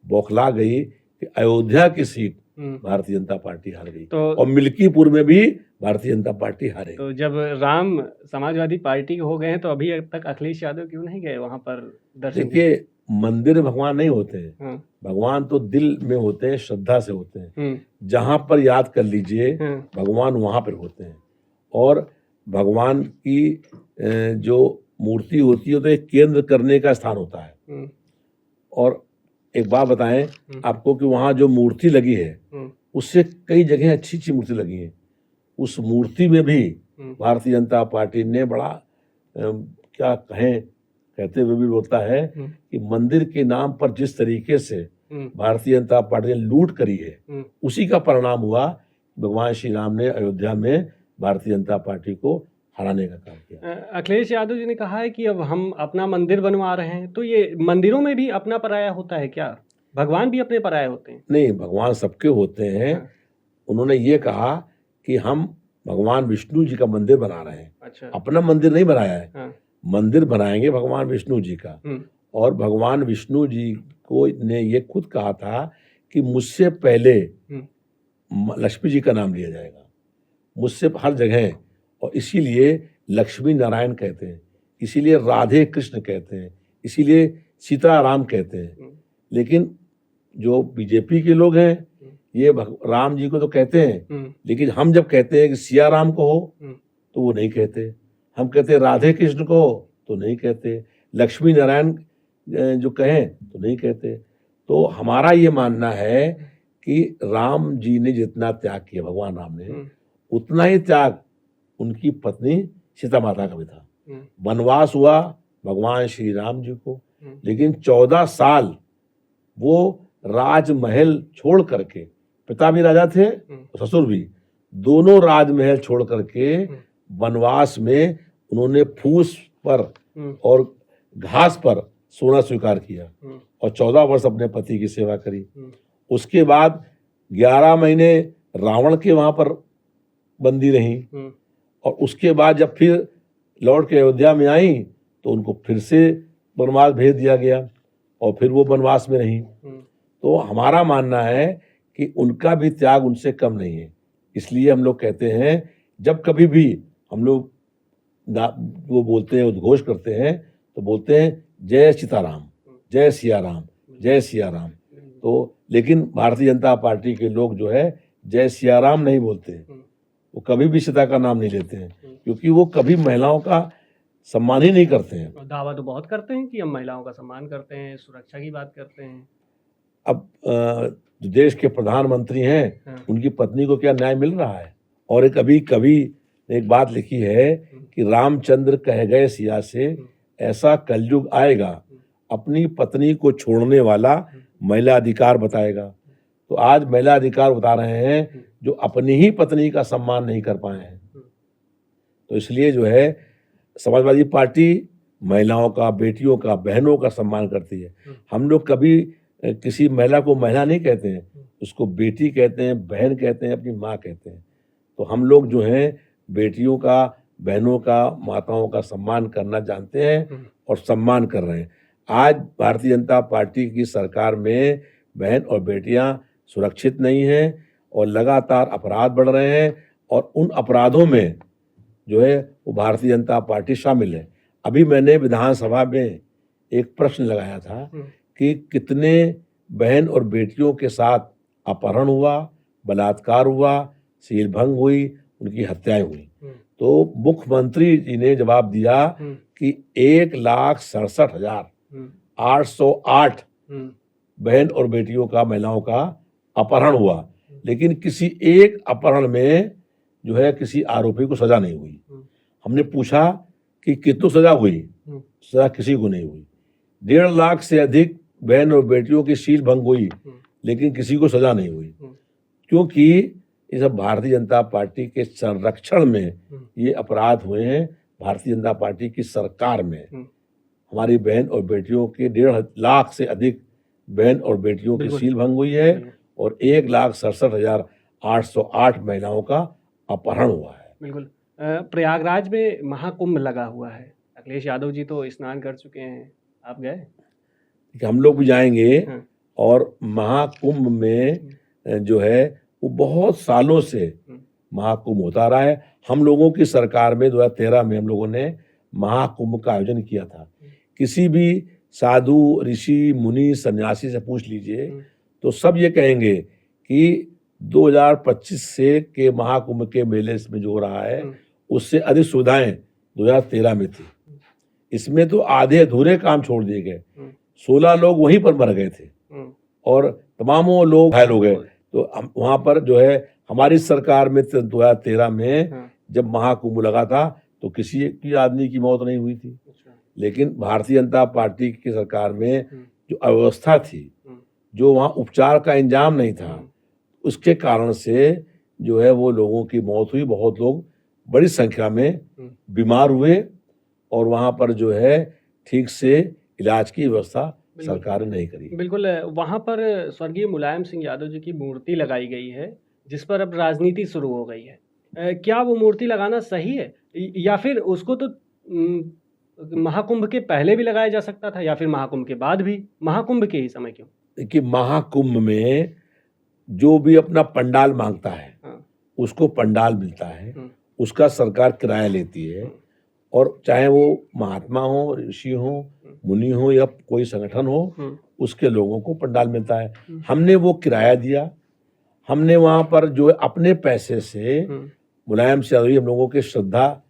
बौखला गई कि अयोध्या की सीट हुँ। भारतीय जनता पार्टी हार गई तो और मिल्कीपुर में भी भारतीय जनता पार्टी हारेगी। तो जब राम समाजवादी पार्टी के हो गए हैं तो अभी तक अखिलेश यादव क्यों नहीं गए वहाँ पर दर्शन देने? देखिए, मंदिर में भगवान नहीं होते हैं, हाँ, भगवान तो दिल में होते हैं, श्रद्धा से होते हैं। हुँ, जहाँ पर याद कर लीजिए हाँ, भगवान वहाँ पर होते हैं और भगवान की जो मूर्ति होती है तो एक केंद्र करने का स्थान होता है। हुँ, और एक बात बताएं आपको कि वहाँ जो मूर्ति लगी है हुँ, उससे कई जगह अच्छी अच्छी मूर्ति लगी है। उस मूर्ति में भी हुँ, भारतीय जनता पार्टी ने बड़ा क्या कहें कहते हुए भी बोलता है हुँ, कि मंदिर के नाम पर जिस तरीके से हुँ, भारतीय जनता पार्टी ने लूट करी है हुँ। उसी का परिणाम हुआ भगवान श्री राम ने अयोध्या में भारतीय जनता पार्टी को हराने का काम किया। अखिलेश यादव जी ने कहा है कि अब हम अपना मंदिर बनवा रहे हैं, तो ये मंदिरों में भी अपना पराया होता है क्या? भगवान भी अपने पराये होते हैं? नहीं, भगवान सबके होते हैं। हाँ, उन्होंने ये कहा कि हम भगवान विष्णु जी का मंदिर बना रहे हैं, अच्छा, अपना मंदिर नहीं बनाया है। हाँ, मंदिर बनाएंगे भगवान विष्णु जी का हुँ, और भगवान विष्णु जी को ने ये खुद कहा था कि मुझसे पहले हुँ, लक्ष्मी जी का नाम लिया जाएगा, मुझसे हर जगह। और इसीलिए लक्ष्मी नारायण कहते हैं, इसीलिए राधे कृष्ण कहते हैं, इसीलिए सीताराम कहते हैं। हुँ, लेकिन जो बीजेपी के लोग हैं हुँ, ये राम जी को तो कहते हैं, हुँ, लेकिन हम जब कहते हैं कि सिया राम को हो हुँ, तो वो नहीं कहते। हम कहते हैं राधे कृष्ण को हो तो नहीं कहते। लक्ष्मी नारायण जो कहें तो नहीं कहते। तो हमारा ये मानना है कि राम जी ने जितना त्याग किया भगवान राम ने हुँ, उतना ही त्याग उनकी पत्नी सीता माता का भी था। हुँ, वनवास हुआ भगवान श्री राम जी को, लेकिन 14 साल वो राजमहल छोड़ करके, पिता भी राजा थे, ससुर भी, दोनों राजमहल छोड़ करके वनवास में उन्होंने फूस पर और घास पर सोना स्वीकार किया और 14 वर्ष अपने पति की सेवा करी। उसके बाद 11 महीने रावण के वहां पर बंदी रही और उसके बाद जब फिर लौट के अयोध्या में आई तो उनको फिर से वनवास भेज दिया गया और फिर वो वनवास में रही। तो हमारा मानना है कि उनका भी त्याग उनसे कम नहीं है। इसलिए हम लोग कहते हैं जब कभी भी हम लोग वो बोलते हैं, उद्घोष करते हैं, तो बोलते हैं जय सीताराम, जय सिया राम, जय सिया राम। तो लेकिन भारतीय जनता पार्टी के लोग जो है जय सिया राम नहीं बोलते, वो कभी भी सीता का नाम नहीं लेते हैं, क्योंकि वो कभी महिलाओं का सम्मान ही नहीं करते हैं। दावा तो बहुत करते हैं कि हम महिलाओं का सम्मान करते हैं, सुरक्षा की बात करते हैं। अब जो देश के प्रधानमंत्री हैं उनकी पत्नी को क्या न्याय मिल रहा है? और एक अभी कवि ने एक बात लिखी है कि रामचंद्र कह गए सिया से, ऐसा कलयुग आएगा, अपनी पत्नी को छोड़ने वाला महिला अधिकार बताएगा। तो आज महिला अधिकार बता रहे हैं जो अपनी ही पत्नी का सम्मान नहीं कर पाए हैं। तो इसलिए जो है समाजवादी पार्टी महिलाओं का, बेटियों का, बहनों का सम्मान करती है। हम लोग कभी किसी महिला को महिला नहीं कहते हैं, उसको बेटी कहते हैं, बहन कहते हैं, अपनी माँ कहते हैं। तो हम लोग जो हैं बेटियों का, बहनों का, माताओं का सम्मान करना जानते हैं और सम्मान कर रहे हैं। आज भारतीय जनता पार्टी की सरकार में बहन और बेटियां सुरक्षित नहीं हैं और लगातार अपराध बढ़ रहे हैं और उन अपराधों में जो है वो भारतीय जनता पार्टी शामिल है। अभी मैंने विधानसभा में एक प्रश्न लगाया था कि कितने बहन और बेटियों के साथ अपहरण हुआ, बलात्कार हुआ, सील भंग हुई, उनकी हत्याएं हुई। तो मुख्यमंत्री जी ने जवाब दिया कि 1,67,808 बहन और बेटियों का, महिलाओं का अपहरण हुआ, लेकिन किसी एक अपहरण में जो है किसी आरोपी को सजा नहीं हुई। हमने पूछा कि कितनी सजा हुई? सजा किसी को नहीं हुई। 1.5 लाख से अधिक बहन और बेटियों की सील भंग हुई, लेकिन किसी को सजा नहीं हुई, क्योंकि ये सब भारतीय जनता पार्टी के संरक्षण में ये अपराध हुए हैं। भारतीय जनता पार्टी की सरकार में हमारी बहन और बेटियों के 1.5 लाख से अधिक बहन और बेटियों की सील भंग हुई है और 1,67,808 महिलाओं का अपहरण हुआ है। बिल्कुल। प्रयागराज में महाकुंभ लगा हुआ है, अखिलेश यादव जी तो स्नान कर चुके हैं, आप गए? हम लोग भी जाएंगे और महाकुंभ में जो है वो बहुत सालों से महाकुंभ होता रहा है। हम लोगों की सरकार में 2013 में हम लोगों ने महाकुंभ का आयोजन किया था। किसी भी साधु, ऋषि, मुनि, सन्यासी से पूछ लीजिए तो सब ये कहेंगे कि 2025 से के महाकुंभ के मेले में जो हो रहा है उससे अधिक सुविधाएं 2013 में थी। इसमें तो आधे अधूरे काम छोड़ दिए गए। 16 लोग वहीं पर मर गए थे और तमामों लोग घायल हो गए। तो वहां पर जो है हमारी सरकार में 2013 में जब महाकुंभ लगा था तो किसी की आदमी की मौत नहीं हुई थी। लेकिन भारतीय जनता पार्टी की सरकार में जो अव्यवस्था थी, जो वहाँ उपचार का इंतजाम नहीं था, उसके कारण से जो है वो लोगों की मौत हुई। बहुत लोग बड़ी संख्या में बीमार हुए और वहाँ पर जो है ठीक से इलाज की व्यवस्था सरकार ने नहीं करी। बिल्कुल। वहाँ पर स्वर्गीय मुलायम सिंह यादव जी की मूर्ति लगाई गई है, जिस पर अब राजनीति शुरू हो गई है। क्या वो मूर्ति लगाना सही है या फिर उसको तो महाकुंभ के पहले भी लगाया जा सकता था या फिर महाकुंभ के बाद भी? महाकुंभ के ही समय क्यों? कि महाकुंभ में जो भी अपना पंडाल मांगता है उसको पंडाल मिलता है, उसका सरकार किराया लेती है और चाहे वो महात्मा हो, ऋषि हो, मुनि हो या कोई संगठन हो, उसके लोगों को पंडाल मिलता है। हमने वो किराया दिया, हमने वहां पर जो अपने पैसे से मुलायम सिंह यादव हम लोगों की श्रद्धा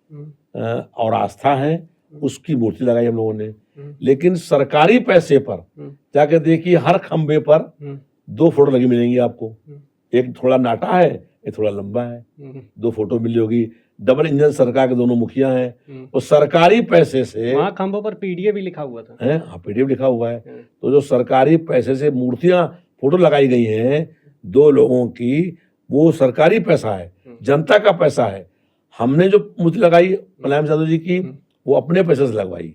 और आस्था है, उसकी मूर्ति लगाई हम लोगों ने। लेकिन सरकारी पैसे पर जाके देखिए हर खंबे पर 2 फोटो लगी मिलेंगी आपको। एक थोड़ा नाटा है, एक थोड़ा लंबा है, 2 फोटो मिली होगी। डबल इंजन सरकार के दोनों मुखिया हैं, और सरकारी पैसे से वहाँ खंभों पर पीडीए भी लिखा हुआ था। है, हाँ पीडीएफ लिखा हुआ है। तो जो सरकारी पैसे से मूर्तियां फोटो लगाई गई हैं दो लोगों की, वो सरकारी पैसा है, जनता का पैसा है। हमने जो मूर्ति लगाई मुलायम यादव जी की, वो अपने पैसे से लगवाई,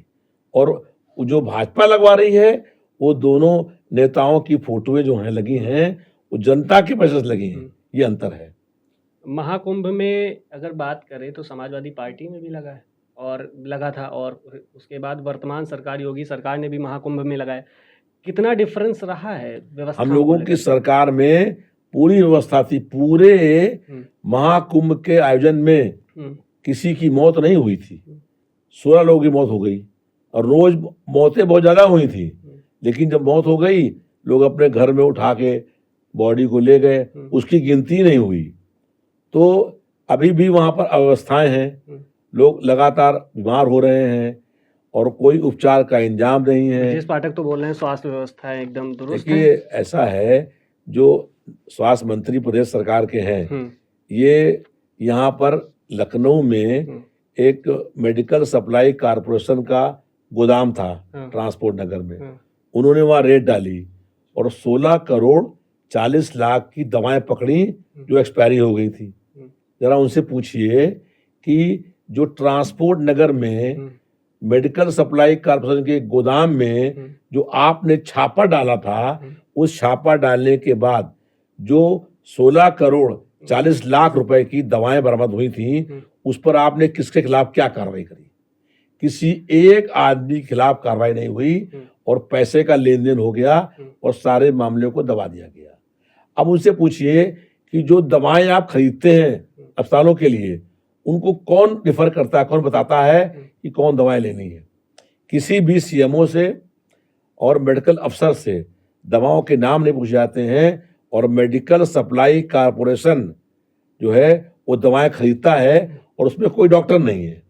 और जो भाजपा लगवा रही है वो दोनों नेताओं की फोटोएं जो हैं लगी हैं, वो जनता के पैसे से लगी हैं। ये अंतर है। महाकुंभ में अगर बात करें तो समाजवादी पार्टी में भी लगा है और लगा था, और उसके बाद वर्तमान सरकार योगी सरकार ने भी महाकुंभ में लगाया। कितना डिफरेंस रहा है व्यवस्था? हम लोगों की सरकार में पूरी व्यवस्था थी। पूरे महाकुंभ के आयोजन में किसी की मौत नहीं हुई थी। 16 लोगों की मौत हो गई, और रोज मौतें बहुत ज्यादा हुई थी, लेकिन जब मौत हो गई लोग अपने घर में उठा के बॉडी को ले गए, उसकी गिनती नहीं हुई। तो अभी भी वहां पर अव्यवस्थाएं हैं, लोग लगातार बीमार हो रहे हैं और कोई उपचार का इंतजाम नहीं है। ब्रजेश पाठक तो बोल रहे हैं स्वास्थ्य व्यवस्था एकदम दुरुस्त है। देखिए ऐसा है, जो स्वास्थ्य मंत्री प्रदेश सरकार के हैं, ये यहाँ पर लखनऊ में एक मेडिकल सप्लाई कारपोरेशन का गोदाम था ट्रांसपोर्ट नगर में। उन्होंने वहाँ रेड डाली और 16 करोड़ 40 लाख की दवाएं पकड़ी जो एक्सपायरी हो गई थी। जरा उनसे पूछिए कि जो ट्रांसपोर्ट नगर में मेडिकल सप्लाई कारपोरेशन के गोदाम में जो आपने छापा डाला था, उस छापा डालने के बाद जो 16 करोड़ 40 लाख रुपए की दवाएं बरामद हुई थी, उस पर आपने किसके खिलाफ क्या कार्रवाई करी? किसी एक आदमी के खिलाफ कार्रवाई नहीं हुई, और पैसे का लेन देन हो गया और सारे मामले को दबा दिया गया। अब उनसे पूछिए कि जो दवाएं आप खरीदते हैं अस्पतालों के लिए, उनको कौन रिफर करता है, कौन बताता है कि कौन दवाएं लेनी है? किसी भी सीएमओ से और मेडिकल अफसर से दवाओं के नाम नहीं पूछे जाते हैं, और मेडिकल सप्लाई कारपोरेशन जो है वो दवाएं खरीदता है और उसमें कोई डॉक्टर नहीं है।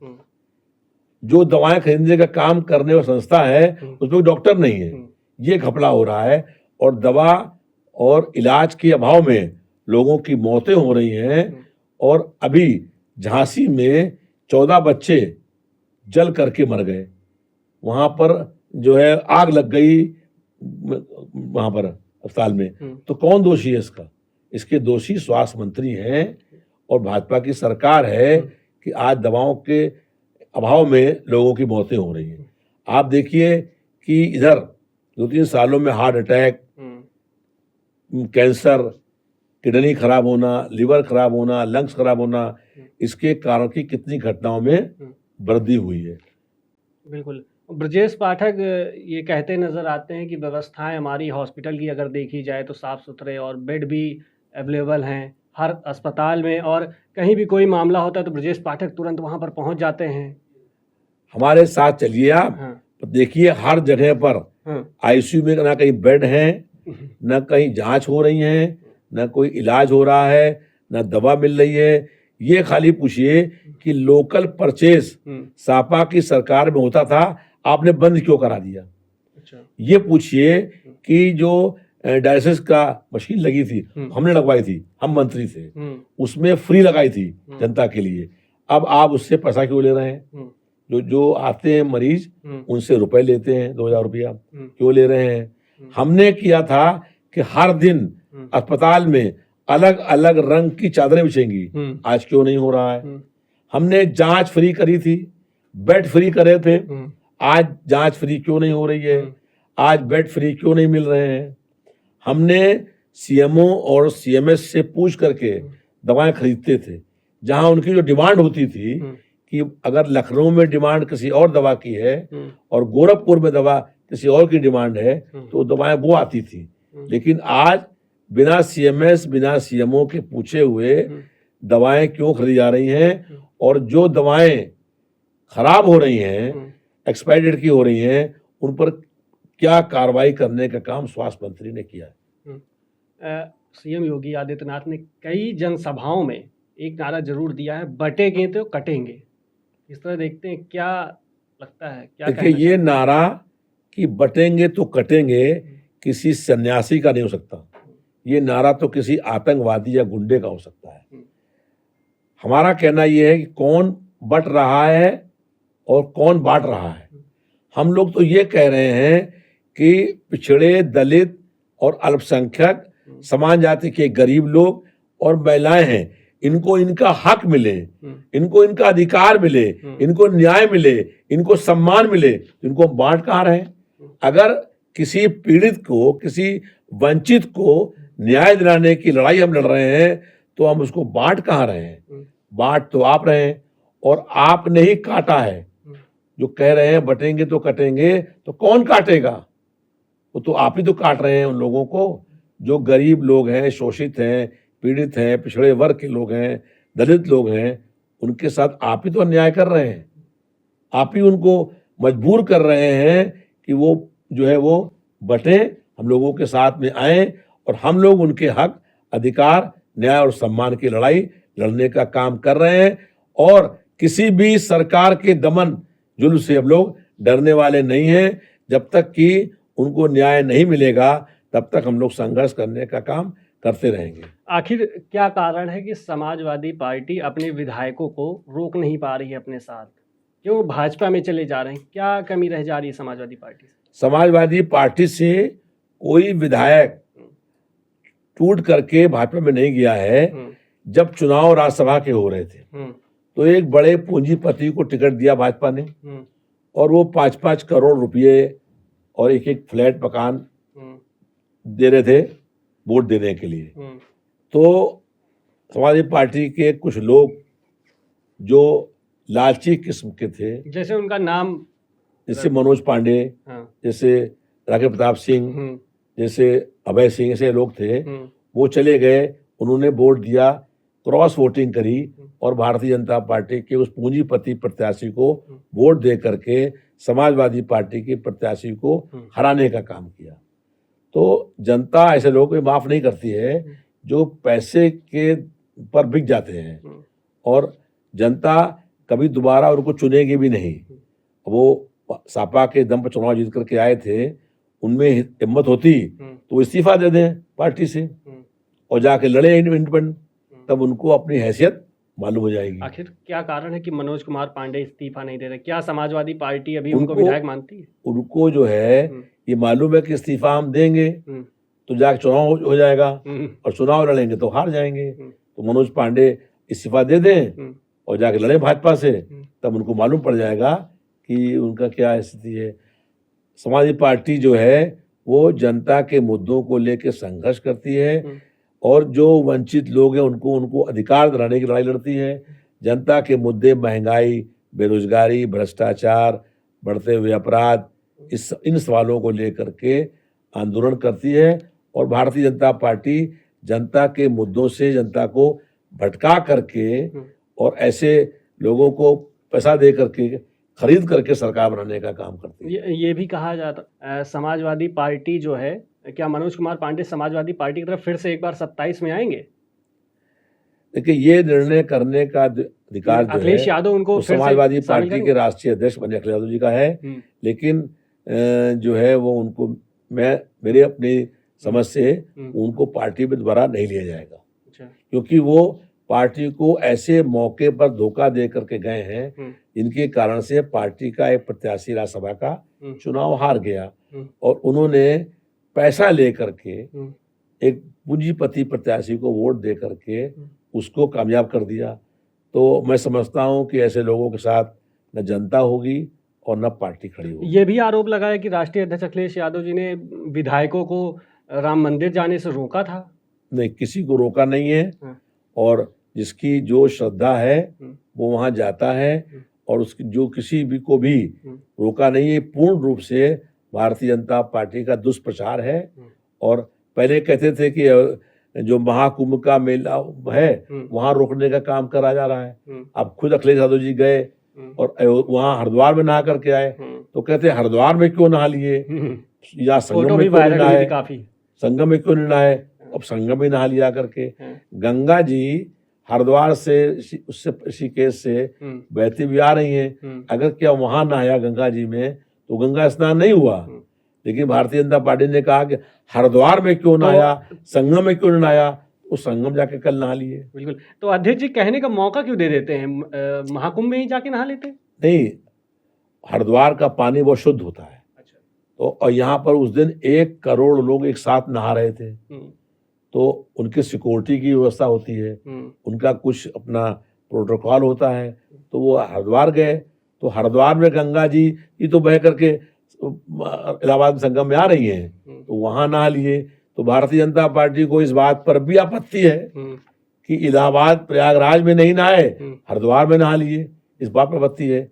जो दवाएं खरीदने का काम करने वाली संस्था है उसमें डॉक्टर नहीं है। ये घपला हो रहा है, और दवा और इलाज के अभाव में लोगों की मौतें हो रही हैं। और अभी झांसी में 14 बच्चे जल करके मर गए, वहां पर जो है आग लग गई वहां पर अस्पताल में। तो कौन दोषी है इसका? इसके दोषी स्वास्थ्य मंत्री हैं और भाजपा की सरकार है कि आज दवाओं के अभाव में लोगों की मौतें हो रही हैं। आप देखिए कि इधर 2-3 सालों में हार्ट अटैक, कैंसर, किडनी खराब होना, लिवर खराब होना, लंग्स खराब होना, इसके कारण की कितनी घटनाओं में वृद्धि हुई है। बिल्कुल। ब्रजेश पाठक ये कहते नज़र आते हैं कि व्यवस्थाएं हमारी हॉस्पिटल की अगर देखी जाए तो साफ़ सुथरे और बेड भी अवेलेबल हैं हर अस्पताल में, और कहीं भी कोई मामला होता है तो ब्रजेश पाठक तुरंत वहां पर पहुंच जाते हैं। हमारे साथ चलिए आप, देखिए हर जगह पर आईसीयू में ना कहीं बेड है, न कहीं जांच हो रही है, न कोई इलाज हो रहा है, न दवा मिल रही है। ये खाली पूछिए कि लोकल परचेज सापा की सरकार में होता था, आपने बंद क्यों करा दिया? अच्छा। ये पूछिए कि जो डायलिसिस का मशीन लगी थी, हमने लगवाई थी, हम मंत्री थे, उसमें फ्री लगाई थी जनता के लिए। अब आप उससे पैसा क्यों ले रहे हैं? जो आते हैं मरीज उनसे रुपए लेते हैं, 2000 रुपया क्यों ले रहे हैं? हमने किया था कि हर दिन अस्पताल में अलग अलग रंग की चादरें बिछेंगी, आज क्यों नहीं हो रहा है? हमने जांच फ्री करी थी, बेड फ्री करे थे, आज जांच फ्री क्यों नहीं हो रही है? आज बेड फ्री क्यों नहीं मिल रहे हैं? हमने सीएमओ और सीएमएस से पूछ करके दवाएं खरीदते थे, जहां उनकी जो डिमांड होती थी कि अगर लखनऊ में डिमांड किसी और दवा की है और गोरखपुर में दवा किसी और की डिमांड है, तो दवाएं वो आती थी। लेकिन आज बिना सीएमएस बिना सीएमओ के पूछे हुए दवाएं क्यों खरीदी जा रही हैं? और जो दवाएं खराब हो रही हैं, एक्सपायरी डेट की हो रही हैं, उन पर क्या कार्रवाई करने का काम स्वास्थ्य मंत्री ने किया है? सीएम योगी आदित्यनाथ ने कई जनसभाओं में एक नारा जरूर दिया है, बटेंगे तो कटेंगे। इस तरह देखते हैं, क्या लगता है, क्या? देखिए ये नारा कि बटेंगे तो कटेंगे किसी सन्यासी का नहीं हो सकता, ये नारा तो किसी आतंकवादी या गुंडे का हो सकता है। हमारा कहना ये है कि कौन बट रहा है और कौन बांट रहा है। हम लोग तो ये कह रहे हैं कि पिछड़े, दलित और अल्पसंख्यक, समान जाति के गरीब लोग और महिलाएं हैं, इनको इनका हक मिले, इनको इनका अधिकार मिले, इनको न्याय मिले, इनको सम्मान मिले। इनको बांट कहाँ रहे हैं? अगर किसी पीड़ित को, किसी वंचित को न्याय दिलाने की लड़ाई हम लड़ रहे हैं तो हम उसको बांट कहाँ रहे हैं? बांट तो आप रहे हैं और आपने ही काटा है। जो कह रहे हैं बटेंगे तो कटेंगे, तो कौन काटेगा? वो तो आप ही तो काट रहे हैं उन लोगों को जो गरीब लोग हैं, शोषित हैं, पीड़ित हैं, पिछड़े वर्ग के लोग हैं, दलित लोग हैं। उनके साथ आप ही तो अन्याय कर रहे हैं। आप ही उनको मजबूर कर रहे हैं कि वो जो है वो बटे, हम लोगों के साथ में आए और हम लोग उनके हक, अधिकार, न्याय और सम्मान की लड़ाई लड़ने का काम कर रहे हैं। और किसी भी सरकार के दमन जुल्म से हम लोग डरने वाले नहीं हैं। जब तक कि उनको न्याय नहीं मिलेगा तब तक हम लोग संघर्ष करने का काम करते रहेंगे। आखिर क्या कारण है कि समाजवादी पार्टी अपने विधायकों को रोक नहीं पा रही है अपने साथ? क्यों भाजपा में चले जा रहे हैं? क्या कमी रह जा रही है समाजवादी पार्टी से? समाजवादी पार्टी से कोई विधायक टूट करके भाजपा में नहीं गया है। जब चुनाव राज्यसभा के हो रहे थे तो एक बड़े पूंजीपति को टिकट दिया भाजपा ने और वो 5-5 करोड़ रुपए और एक फ्लैट मकान दे रहे थे वोट देने के लिए। तो समाजवादी पार्टी के कुछ लोग जो लालची किस्म के थे, जैसे उनका नाम, जैसे मनोज पांडे, जैसे राकेश प्रताप सिंह, जैसे अभय सिंह, ऐसे लोग थे, वो चले गए। उन्होंने वोट दिया, क्रॉस वोटिंग करी और भारतीय जनता पार्टी के उस पूंजीपति प्रत्याशी को वोट दे करके समाजवादी पार्टी के प्रत्याशी को हराने का काम किया। तो जनता ऐसे लोगों को माफ नहीं करती है जो पैसे के पर बिक जाते हैं और जनता कभी दोबारा उनको चुनेगी भी नहीं। वो सपा के दम पर चुनाव जीत करके आए थे, उनमें हिम्मत होती तो वो इस्तीफा दे दें पार्टी से और जाके लड़े इंडिपेंडेंट, तब उनको अपनी हैसियत मालूम हो जाएगी। आखिर क्या कारण है कि मनोज कुमार पांडे इस्तीफा नहीं दे रहे? क्या समाजवादी पार्टी अभी उनको विधायक मानती है? उनको जो है ये मालूम है कि इस्तीफा हम देंगे तो जाके चुनाव हो जाएगा और चुनाव लड़ेंगे तो हार जाएंगे। तो मनोज पांडे इस्तीफा दे दें और जाके लड़े भाजपा से, तब उनको मालूम पड़ जाएगा कि उनका क्या स्थिति है। समाजवादी पार्टी जो है वो जनता के मुद्दों को लेकर संघर्ष करती है और जो वंचित लोग हैं उनको अधिकार दिलाने की लड़ाई लड़ती है। जनता के मुद्दे महंगाई, बेरोजगारी, भ्रष्टाचार, बढ़ते हुए अपराध, इन सवालों को लेकर के आंदोलन करती है और भारतीय जनता पार्टी जनता के मुद्दों से जनता को भटका करके और ऐसे लोगों को पैसा दे करके, खरीद करके सरकार बनाने का काम करती है। ये भी कहा जाता समाजवादी पार्टी जो है, क्या मनोज कुमार पांडे समाजवादी पार्टी की तरफ फिर से एक बार 27 में आएंगे? देखिए, ये निर्णय करने का अधिकार जो अखिलेश है यादव उनको समाजवादी पार्टी के राष्ट्रीय अध्यक्ष बने अखिलेश यादव जी का है। लेकिन जो है वो उनको मेरे अपनी समझ से उनको पार्टी में दोबारा नहीं लिया जाएगा, क्योंकि वो पार्टी को ऐसे मौके पर धोखा दे करके गए हैं जिनके कारण से पार्टी का एक प्रत्याशी राज्यसभा का चुनाव हार गया और उन्होंने पैसा ले करके एक पूंजीपति प्रत्याशी को वोट दे करके उसको कामयाब कर दिया। तो मैं समझता हूं कि ऐसे लोगों के साथ न जनता होगी और न पार्टी खड़ी होगी। ये भी आरोप लगाया कि राष्ट्रीय अध्यक्ष अखिलेश यादव जी ने विधायकों को राम मंदिर जाने से रोका था। नहीं, किसी को रोका नहीं है और जिसकी जो श्रद्धा है वो वहां जाता है और उसकी जो किसी भी को भी रोका नहीं है। पूर्ण रूप से भारतीय जनता पार्टी का दुष्प्रचार है। और पहले कहते थे कि जो महाकुंभ का मेला है वहां रोकने का काम करा जा रहा है। अब खुद अखिलेश यादव जी गए और वहां हरिद्वार में नहा करके आए तो कहते हरिद्वार में क्यों नहा लिए, या संगम में क्यों नहाए, संगम में क्यों नहीं नहाए। अब संगम में नहा लिया करके गंगा जी हरिद्वार से उससे ऋषिकेश से बहती भी आ रही हैं। अगर क्या वहां नहाया गंगा जी में तो गंगा स्नान नहीं हुआ। लेकिन भारतीय जनता पार्टी ने कहा कि हरिद्वार में क्यों नहाया, संगम में क्यों नहीं नहाया। वो संगम जाके कल नहा लिए। बिल्कुल। तो अध्यक्ष जी कहने का मौका क्यों दे देते हैं? महाकुंभ में ही जाके नहा लेते? नहीं, हरिद्वार का पानी बहुत शुद्ध होता है। अच्छा। तो और यहाँ पर उस दिन 1 करोड़ लोग एक साथ नहा रहे थे। तो उनकी सिक्योरिटी की व्यवस्था होती है, उनका कुछ अपना प्रोटोकॉल होता है। तो वो हरिद्वार गए, तो हरिद्वार में गंगा जी ये तो बह करके इलाहाबाद संगम में आ रही हैं, तो वहां नहा लिए। तो भारतीय जनता पार्टी को इस बात पर भी आपत्ति है कि इलाहाबाद प्रयागराज में नहीं नहाए, हरिद्वार में नहा लिए, इस बात पर आपत्ति है।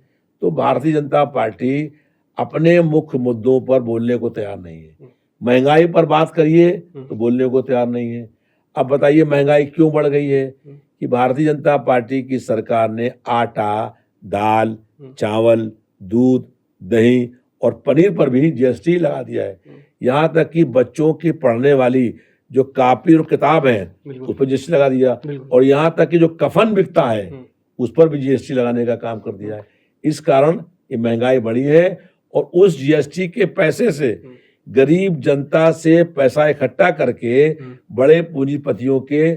तो भारतीय जनता पार्टी अपने मुख्य मुद्दों पर बोलने को तैयार नहीं है। महंगाई पर बात करिए तो बोलने को तैयार नहीं है। अब बताइए महंगाई क्यों बढ़ गई है? कि भारतीय जनता पार्टी की सरकार ने आटा, दाल, चावल, दूध, दही और पनीर पर भी जीएसटी लगा दिया है। यहाँ तक कि बच्चों की पढ़ने वाली जो कॉपी और किताब है उस पर जीएसटी लगा दिया, और यहाँ तक कि जो कफन बिकता है उस पर भी जीएसटी लगाने का काम कर दिया है। इस कारण ये महंगाई बढ़ी है, और उस जीएसटी के पैसे से गरीब जनता से पैसा इकट्ठा करके बड़े पूंजीपतियों के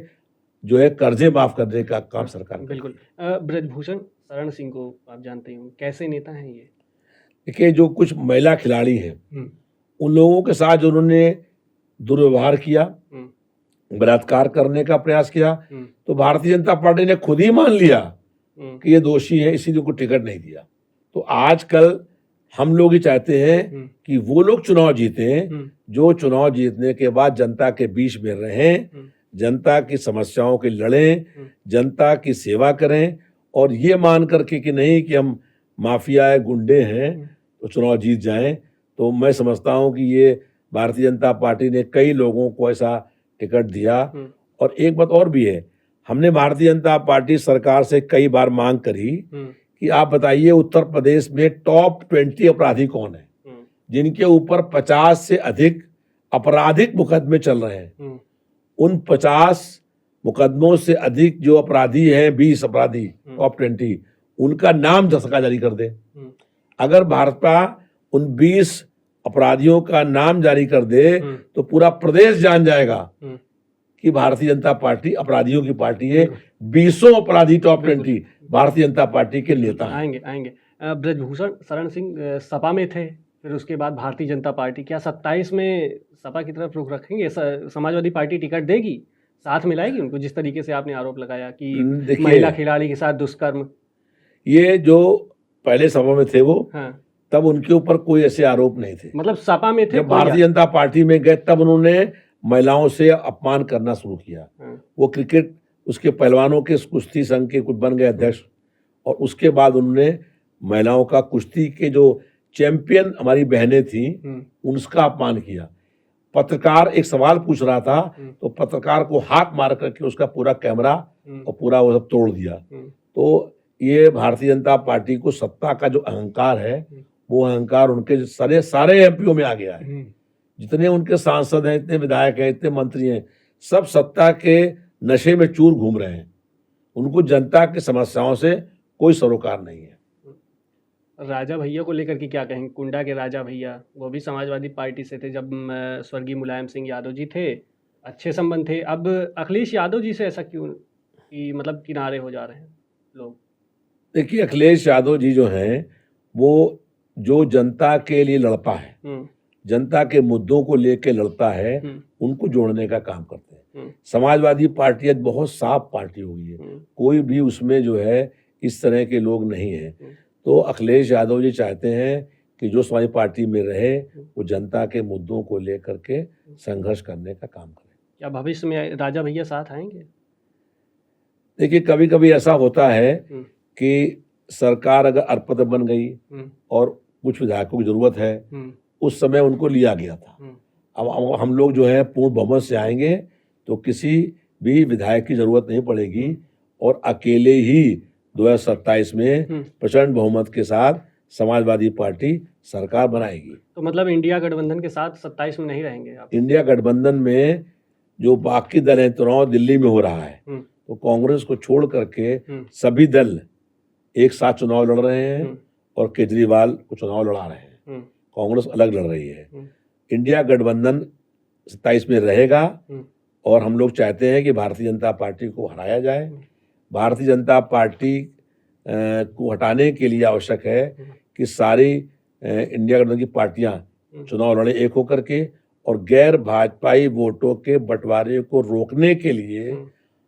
जो है कर्जे माफ करने का काम सरकार। बिल्कुल। ब्रजभूषण शरण सिंह को आप जानते हैं, कैसे नेता हैं ये? देखिए, जो कुछ महिला खिलाड़ी हैं उन लोगों के साथ जो उन्होंने दुर्व्यवहार किया, बलात्कार करने का प्रयास किया, तो भारतीय जनता पार्टी ने खुद ही मान लिया कि ये दोषी है, इसीलिए उनको टिकट नहीं दिया। तो आजकल हम लोग ही चाहते हैं कि वो लोग चुनाव जीतें जो चुनाव जीतने के बाद जनता के बीच में रहें, जनता की समस्याओं के लड़ें, जनता की सेवा करें, और ये मान करके कि नहीं कि हम माफिया है, गुंडे हैं तो चुनाव जीत जाएं। तो मैं समझता हूं कि ये भारतीय जनता पार्टी ने कई लोगों को ऐसा टिकट दिया। और एक बात और भी है, हमने भारतीय जनता पार्टी सरकार से कई बार मांग करी कि आप बताइए उत्तर प्रदेश में टॉप 20 अपराधी कौन है जिनके ऊपर 50 से अधिक आपराधिक मुकदमे चल रहे हैं। उन 50 मुकदमों से अधिक जो अपराधी हैं, 20 अपराधी टॉप 20, उनका नाम झसका जारी कर दे। अगर भाजपा उन 20 अपराधियों का नाम जारी कर दे तो पूरा प्रदेश जान जाएगा कि भारतीय जनता पार्टी अपराधियों की पार्टी है। 20 अपराधी टॉप 20 भारतीय जनता पार्टी के नेता आएंगे। ब्रजभूषण शरण सिंह सपा में थे, फिर उसके बाद भारतीय जनता पार्टी, क्या 27 में सपा की तरफ रुख रखेंगे? समाजवादी पार्टी टिकट देगी, साथ मिलाएगी उनको, जिस तरीके से आपने आरोप लगाया कि महिला खिलाड़ी के साथ दुष्कर्म? ये जो पहले सपा में थे वो, तब उनके ऊपर कोई ऐसे आरोप नहीं थे। मतलब सपा में थे, जब भारतीय जनता पार्टी में गए तब उन्होंने महिलाओं से अपमान करना शुरू किया। वो क्रिकेट उसके पहलवानों के कुश्ती संघ के कुछ बन गए अध्यक्ष, और उसके बाद उन्होंने महिलाओं का कुश्ती के जो चैंपियन हमारी बहनें थी उनका अपमान किया। पत्रकार एक सवाल पूछ रहा था तो पत्रकार को हाथ मार करके उसका पूरा कैमरा और पूरा वो सब तोड़ दिया। तो ये भारतीय जनता पार्टी को सत्ता का जो अहंकार है वो अहंकार उनके सारे एमपीओ में आ गया है। जितने उनके सांसद हैं, इतने विधायक हैं, इतने मंत्री हैं, सब सत्ता के नशे में चूर घूम रहे हैं। उनको जनता की समस्याओं से कोई सरोकार नहीं है। राजा भैया को लेकर के क्या कहेंगे? कुंडा के राजा भैया, वो भी समाजवादी पार्टी से थे जब स्वर्गीय मुलायम सिंह यादव जी थे, अच्छे संबंध थे। अब अखिलेश यादव जी से ऐसा क्यों कि मतलब किनारे हो जा रहे हैं लोग? देखिए, अखिलेश यादव जी जो हैं वो जो जनता के लिए लड़ता है, जनता के मुद्दों को लेकर लड़ता है, उनको जोड़ने का काम करते हैं। समाजवादी पार्टी आज बहुत साफ पार्टी हो गई है, कोई भी उसमें जो है इस तरह के लोग नहीं है। तो अखिलेश यादव जी चाहते हैं कि जो समाजवादी पार्टी में रहे वो जनता के मुद्दों को लेकर के संघर्ष करने का काम करे। क्या भविष्य में राजा भैया साथ आएंगे? देखिए, कभी कभी ऐसा होता है कि सरकार अगर अल्पमत बन गई और कुछ विधायकों की जरूरत है, उस समय उनको लिया गया था। अब हम लोग जो है पूर्ण बहुमत से आएंगे तो किसी भी विधायक की जरूरत नहीं पड़ेगी, और अकेले ही 2027 में प्रचंड बहुमत के साथ समाजवादी पार्टी सरकार बनाएगी। तो मतलब इंडिया गठबंधन के साथ 27 में नहीं रहेंगे आप? इंडिया गठबंधन में जो बाकी दल हैं, चुनाव दिल्ली में हो रहा है, तो कांग्रेस को छोड़ करके सभी दल एक साथ चुनाव लड़ रहे हैं और केजरीवाल को चुनाव लड़ा रहे हैं। कांग्रेस अलग लड़ रही है। इंडिया गठबंधन 27 में रहेगा और हम लोग चाहते हैं कि भारतीय जनता पार्टी को हराया जाए। भारतीय जनता पार्टी को हटाने के लिए आवश्यक है कि सारी इंडिया गठबंधन की पार्टियां चुनाव लड़े एक होकर के, और गैर भाजपाई वोटों के बंटवारे को रोकने के लिए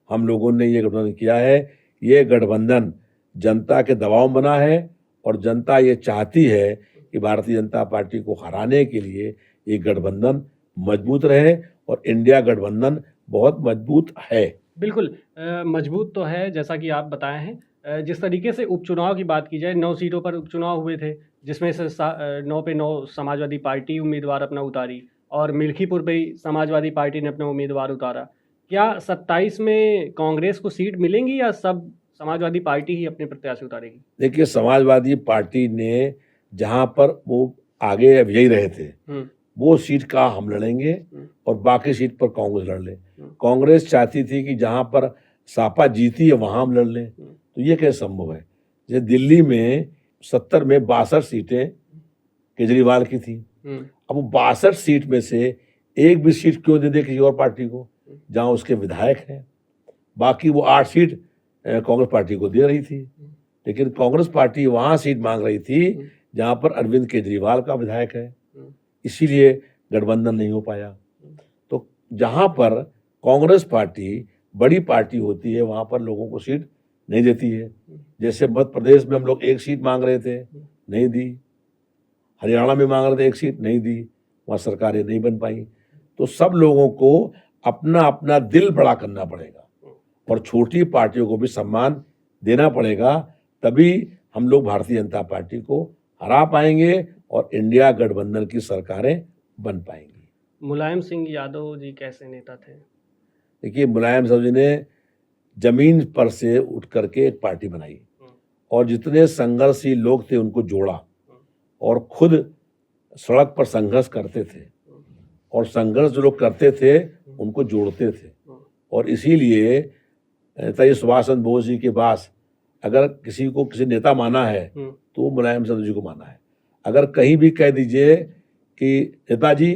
हम लोगों ने ये गठबंधन किया है। ये गठबंधन जनता के दबाव में बना है और जनता ये चाहती है कि भारतीय जनता पार्टी को हराने के लिए ये गठबंधन मजबूत रहे, और इंडिया गठबंधन बहुत मजबूत है। बिल्कुल मजबूत तो है, जैसा कि आप बताए हैं। जिस तरीके से उपचुनाव की बात की जाए, 9 सीटों पर उपचुनाव हुए थे, जिसमें से 9 पे 9 समाजवादी पार्टी उम्मीदवार अपना उतारी, और मिल्कीपुर पे ही समाजवादी पार्टी ने अपना उम्मीदवार उतारा। क्या 27 में कांग्रेस को सीट मिलेंगी या सब समाजवादी पार्टी ही अपने प्रत्याशी उतारेगी? देखिए, समाजवादी पार्टी ने जहां पर वो आगे विजयी रहे थे वो सीट का हम लड़ेंगे और बाकी सीट पर कांग्रेस लड़ ले। कांग्रेस चाहती थी कि जहां पर सापा जीती है वहां हम लड़ लें, तो ये कैसे संभव है? जैसे दिल्ली में 70 में 62 सीटें केजरीवाल की थी। अब वो 62 सीट में से एक भी सीट क्यों दे दे किसी और पार्टी को जहां उसके विधायक हैं? बाकी वो 8 सीट कांग्रेस पार्टी को दे रही थी, लेकिन कांग्रेस पार्टी वहां सीट मांग रही थी जहां पर अरविंद केजरीवाल का विधायक है, इसीलिए गठबंधन नहीं हो पाया। तो जहां पर कांग्रेस पार्टी बड़ी पार्टी होती है वहां पर लोगों को सीट नहीं देती है। जैसे मध्य प्रदेश में हम लोग एक सीट मांग रहे थे, नहीं दी। हरियाणा में मांग रहे थे एक सीट, नहीं दी, वहां सरकारें नहीं बन पाई। तो सब लोगों को अपना अपना दिल बड़ा करना पड़ेगा और छोटी पार्टियों को भी सम्मान देना पड़ेगा, तभी हम लोग भारतीय जनता पार्टी को हरा पाएंगे और इंडिया गठबंधन की सरकारें बन पाएंगी। मुलायम सिंह यादव जी कैसे नेता थे? देखिए, मुलायम साहब जी ने जमीन पर से उठ करके एक पार्टी बनाई और जितने संघर्षशील लोग थे उनको जोड़ा, और खुद सड़क पर संघर्ष करते थे, और संघर्ष जो लोग करते थे उनको जोड़ते थे। और इसीलिए नेताजी सुभाष चंद्र बोस जी के पास अगर किसी को किसी नेता माना है तो मुलायम सिंह जी को माना है। अगर कहीं भी कह दीजिए कि नेताजी,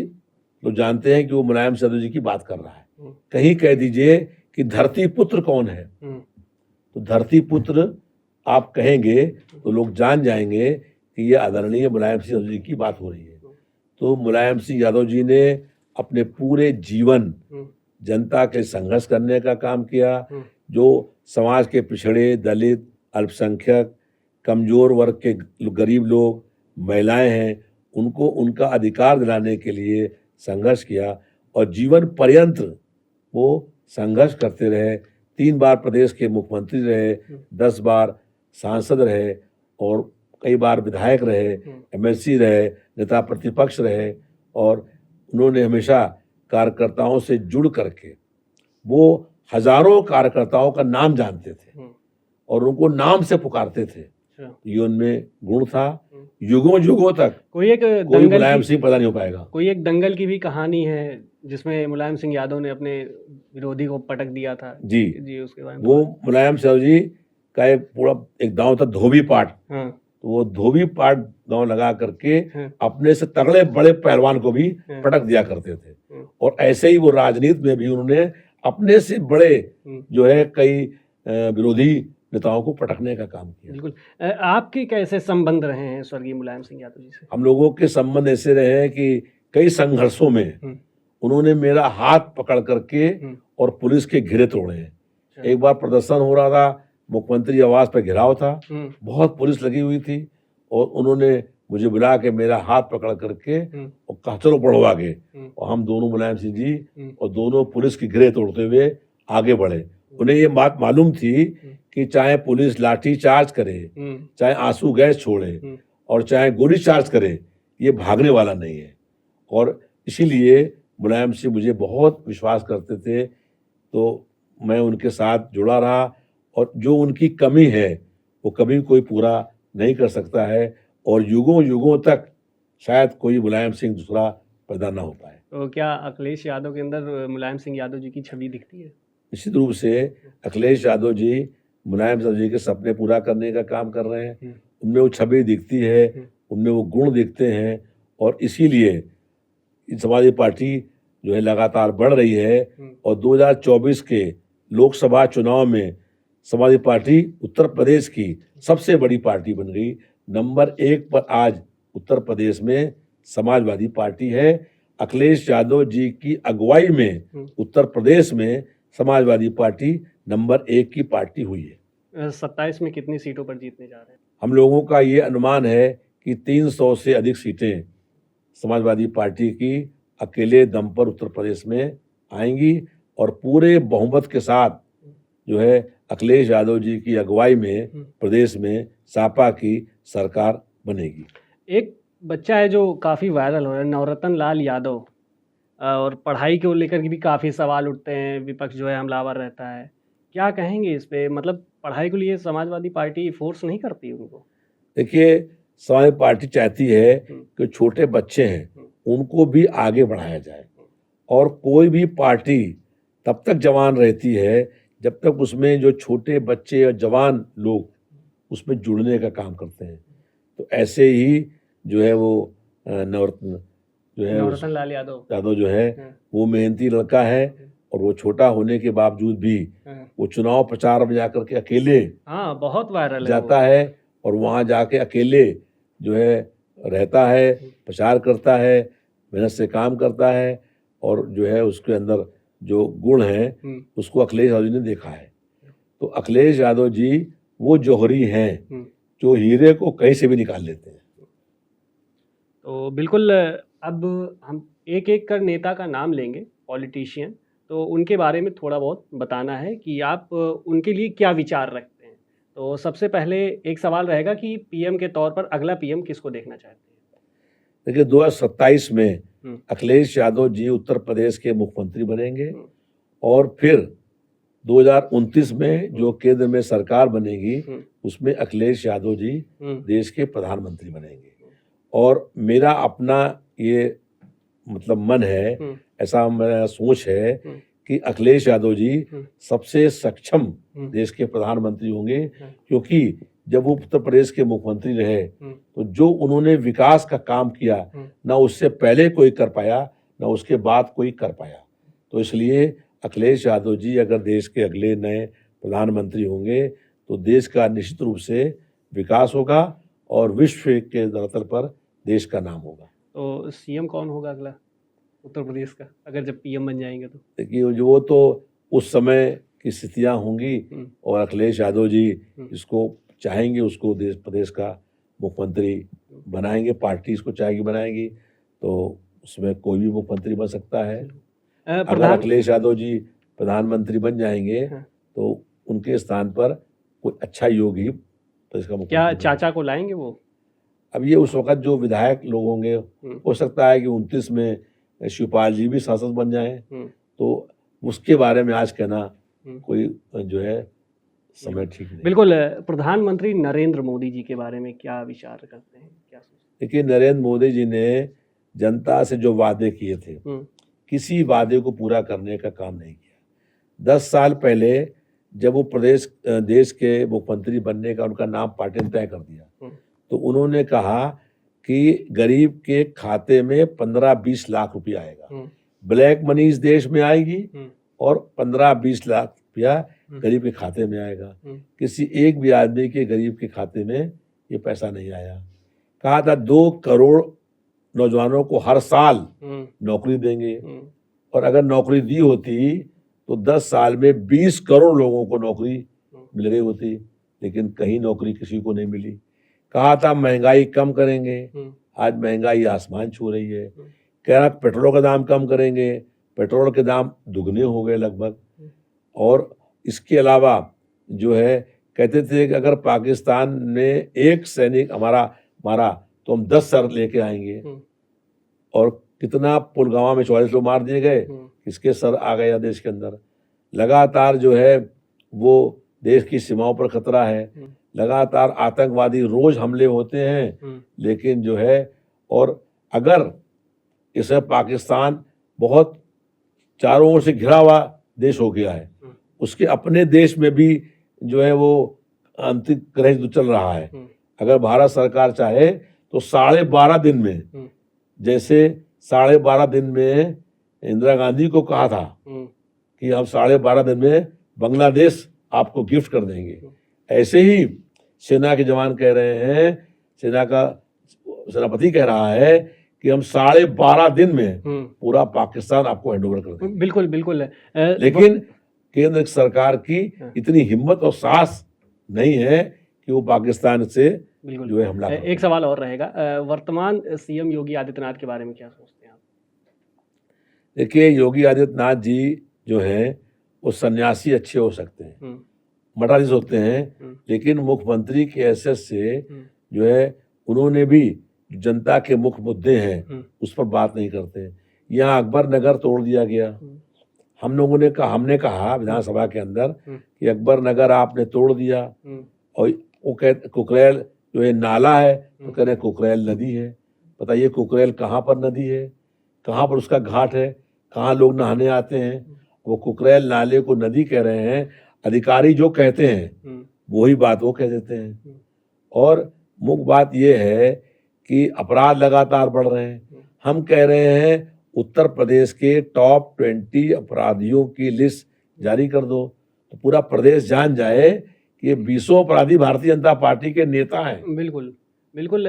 तो जानते हैं कि वो मुलायम सिंह जी की बात कर रहा है। कहीं कह दीजिए कि धरती पुत्र कौन है, तो धरती पुत्र आप कहेंगे तो लोग जान जाएंगे कि ये आदरणीय मुलायम सिंह यादव जी की बात हो रही है। तो मुलायम सिंह यादव जी ने अपने पूरे जीवन जनता के संघर्ष करने का काम किया। जो समाज के पिछड़े, दलित, अल्पसंख्यक, कमजोर वर्ग के गरीब लोग, महिलाएं हैं, उनको उनका अधिकार दिलाने के लिए संघर्ष किया और जीवन पर्यंत वो संघर्ष करते रहे। 3 बार प्रदेश के मुख्यमंत्री रहे, 10 बार सांसद रहे और कई बार विधायक रहे, एमएलसी रहे, नेता प्रतिपक्ष रहे, और उन्होंने हमेशा कार्यकर्ताओं से जुड़ करके वो हजारों कार्यकर्ताओं का नाम जानते थे और उनको नाम से पुकारते थे। ये उनमें गुण था। युगों युगों तक कोई मुलायम सिंह पैदा नहीं हो पाएगा। कोई एक दंगल की भी कहानी है जिसमें मुलायम सिंह यादव ने अपने विरोधी को पटक दिया था। जी उसके बारे में वो मुलायम सिंह जी का एक पूरा एक गांव था धोबी पाट। तो वो धोबी पाट गांव लगा करके अपने से तगड़े बड़े पहलवान को भी पटक दिया करते थे। और ऐसे ही वो राजनीति में भी उन्होंने अपने से बड़े जो है कई विरोधी नेताओं को पटकने का काम किया। बिल्कुल। आपके कैसे संबंध रहे हैं स्वर्गीय मुलायम सिंह यादव जी से? हम लोगों के संबंध ऐसे रहे हैं कि कई संघर्षों में उन्होंने मेरा हाथ पकड़ करके और पुलिस के घेरे तोड़े हैं। एक बार प्रदर्शन हो रहा था, मुख्यमंत्री आवास पर घेराव था, बहुत पुलिस लगी हुई थी और उन्होंने मुझे बुला के मेरा हाथ पकड़ करके और कहा चलो बढ़ो आगे, और हम दोनों मुलायम सिंह जी और दोनों पुलिस की घेरे तोड़ते हुए आगे बढ़े। उन्हें ये बात मालूम थी कि चाहे पुलिस लाठी चार्ज करे, चाहे आंसू गैस छोड़े और चाहे गोली चार्ज करे, ये भागने वाला नहीं है। और इसीलिए मुलायम सिंह मुझे बहुत विश्वास करते थे, तो मैं उनके साथ जुड़ा रहा और जो उनकी कमी है वो कभी कोई पूरा नहीं कर सकता है और युगों युगों तक शायद कोई मुलायम सिंह दूसरा पैदा ना हो पाए। तो क्या अखिलेश यादव के अंदर मुलायम सिंह यादव जी की छवि दिखती है? निश्चित रूप से अखिलेश यादव जी मुलायम सिंह जी के सपने पूरा करने का काम कर रहे हैं। उनमें वो छवि दिखती है, उनमें वो गुण दिखते हैं और इसीलिए समाजवादी पार्टी जो है लगातार बढ़ रही है और 2024 के लोकसभा चुनाव में समाजवादी पार्टी उत्तर प्रदेश की सबसे बड़ी पार्टी बन गई। नंबर 1 पर आज उत्तर प्रदेश में समाजवादी पार्टी है। अखिलेश यादव जी की अगुवाई में उत्तर प्रदेश में समाजवादी पार्टी नंबर 1 की पार्टी हुई है। 27 में कितनी सीटों पर जीतने जा रहे हैं? हम लोगों का ये अनुमान है कि 300 से अधिक सीटें समाजवादी पार्टी की अकेले दम पर उत्तर प्रदेश में आएंगी और पूरे बहुमत के साथ जो है अखिलेश यादव जी की अगुवाई में प्रदेश में सपा की सरकार बनेगी। एक बच्चा है जो काफ़ी वायरल हो रहा है, नवरत्न लाल यादव, और पढ़ाई को लेकर के भी काफ़ी सवाल उठते हैं, विपक्ष जो है हमलावर रहता है। क्या कहेंगे इस पे? मतलब पढ़ाई के लिए समाजवादी पार्टी फोर्स नहीं करती उनको? देखिए, समाजवादी पार्टी चाहती है कि छोटे बच्चे हैं उनको भी आगे बढ़ाया जाए और कोई भी पार्टी तब तक जवान रहती है जब तक उसमें जो छोटे बच्चे और जवान लोग उसमें जुड़ने का काम करते हैं। तो ऐसे ही जो है वो नवरत्न लाल यादव जो है वो मेहनती लड़का है और वो छोटा होने के बावजूद भी वो चुनाव प्रचार में जाकर के अकेले बहुत वायरल जाता है और वहाँ जाके अकेले जो है रहता है, प्रचार करता है, मेहनत से काम करता है और जो है उसके अंदर जो गुण है उसको अखिलेश यादव जी ने देखा है। तो अखिलेश यादव जी वो जौहरी हैं जो हीरे को कहीं से भी निकाल लेते हैं। तो बिल्कुल, अब हम एक एक कर नेता का नाम लेंगे, पॉलिटिशियन, तो उनके बारे में थोड़ा बहुत बताना है कि आप उनके लिए क्या विचार रखते हैं। तो सबसे पहले एक सवाल रहेगा कि पीएम के तौर पर अगला पीएम किसको देखना चाहते हैं? देखिए, 2027 में अखिलेश यादव जी उत्तर प्रदेश के मुख्यमंत्री बनेंगे और फिर 2029 में जो केंद्र में सरकार बनेगी उसमें अखिलेश यादव जी देश के प्रधानमंत्री बनेंगे। और मेरा अपना ये मतलब मन है, ऐसा मेरा सोच है कि अखिलेश यादव जी सबसे सक्षम देश के प्रधानमंत्री होंगे, क्योंकि जब वो उत्तर प्रदेश के मुख्यमंत्री रहे तो जो उन्होंने विकास का काम किया ना उससे पहले कोई कर पाया ना उसके बाद कोई कर पाया। तो इसलिए अखिलेश यादव जी अगर देश के अगले नए प्रधानमंत्री होंगे तो देश का निश्चित रूप से विकास होगा और विश्व के धरातल पर देश का नाम होगा। तो सीएम कौन होगा अगला उत्तर प्रदेश का, अगर जब पीएम बन जाएंगे तो? देखिए, जो वो तो उस समय की स्थितियां होंगी और अखिलेश यादव जी इसको चाहेंगे उसको देश प्रदेश का मुख्यमंत्री बनाएंगे, पार्टी इसको चाहेगी बनाएगी, तो उसमें कोई भी मुख्यमंत्री बन सकता है। अगर अखिलेश यादव जी प्रधानमंत्री बन जाएंगे तो उनके स्थान पर कोई अच्छा योगी प्रदेश का मुख्यमंत्री। क्या चाचा को लाएंगे वो? अब ये उस वक्त जो विधायक लोग होंगे, हो सकता है कि 29 में शिवपाल जी भी सांसद बन जाएं, तो उसके बारे में आज कहना कोई जो है समय ठीक नहीं। बिल्कुल, प्रधानमंत्री नरेंद्र मोदी जी के बारे में क्या विचार करते हैं, क्या सोचते हैं? देखिए, नरेंद्र मोदी जी ने जनता से जो वादे किए थे किसी वादे को पूरा करने का काम नहीं किया। 10 साल पहले जब वो देश के मुख्यमंत्री बनने का उनका नाम पार्टी ने तय कर दिया तो उन्होंने कहा कि गरीब के खाते में 15-20 लाख रुपया आएगा, ब्लैक मनी इस देश में आएगी और 15-20 लाख रुपया गरीब के खाते में आएगा। किसी एक भी आदमी के गरीब के खाते में ये पैसा नहीं आया। कहा था 2 करोड़ नौजवानों को हर साल नौकरी देंगे और अगर नौकरी दी होती तो 10 साल में 20 करोड़ लोगों को नौकरी मिल गई होती, लेकिन कहीं नौकरी किसी को नहीं मिली। कहा था महंगाई कम करेंगे, आज महंगाई आसमान छू रही है। कह रहा पेट्रोल का दाम कम करेंगे, पेट्रोल के दाम दुगने हो गए लगभग। और इसके अलावा जो है कहते थे कि अगर पाकिस्तान में एक सैनिक हमारा मारा तो हम 10 सर लेके आएंगे, और कितना पुलवामा में 44 लोग मार दिए गए, किसके सर आ गए देश के अंदर। लगातार जो है वो देश की सीमाओं पर खतरा है, लगातार आतंकवादी रोज हमले होते हैं, लेकिन जो है और अगर इसे पाकिस्तान बहुत चारों ओर से घिरा हुआ देश हो गया है, उसके अपने देश में भी जो है वो अंतिम क्रय चल रहा है। अगर भारत सरकार चाहे तो 12.5 दिन में, जैसे 12.5 दिन में इंदिरा गांधी को कहा था हम्म, कि हम 12.5 दिन में बांग्लादेश आपको गिफ्ट कर देंगे। ऐसे ही सेना के जवान कह रहे हैं, सेना का सेनापति कह रहा है कि हम 12.5 दिन में पूरा पाकिस्तान आपको हैंडओवर कर देंगे। बिल्कुल बिल्कुल लेकिन केंद्र सरकार की इतनी हिम्मत और साहस नहीं है कि वो पाकिस्तान से बिल्कुल जो है हमला करे। एक सवाल और रहेगा, वर्तमान सीएम योगी आदित्यनाथ के बारे में क्या सोचते हैं आप? देखिए, योगी आदित्यनाथ जी जो हैं वो सन्यासी अच्छे हो सकते हैं, मठाधीश होते हैं, लेकिन मुख्यमंत्री की हैसियत से जो है उन्होंने भी जनता के मुख्य मुद्दे हैं उस पर बात नहीं करते। यहाँ अकबर नगर तोड़ दिया गया, हमने कहा विधानसभा के अंदर कि अकबर नगर आपने तोड़ दिया, और वो कहते कुकरेल जो है नाला है तो कह रहे हैं कुकरेल नदी है। बताइए कुकरेल कहाँ पर नदी है, कहाँ पर उसका घाट है, कहाँ लोग नहाने आते हैं? वो कुकरेल नाले को नदी कह रहे हैं। अधिकारी जो कहते हैं वही बात वो कह देते हैं। और मुख्य बात ये है कि अपराध लगातार बढ़ रहे हैं। हम कह रहे हैं उत्तर प्रदेश के टॉप 20 अपराधियों की लिस्ट जारी कर दो, तो पूरा प्रदेश जान जाए कि ये 20 अपराधी भारतीय जनता पार्टी के नेता हैं। बिल्कुल बिल्कुल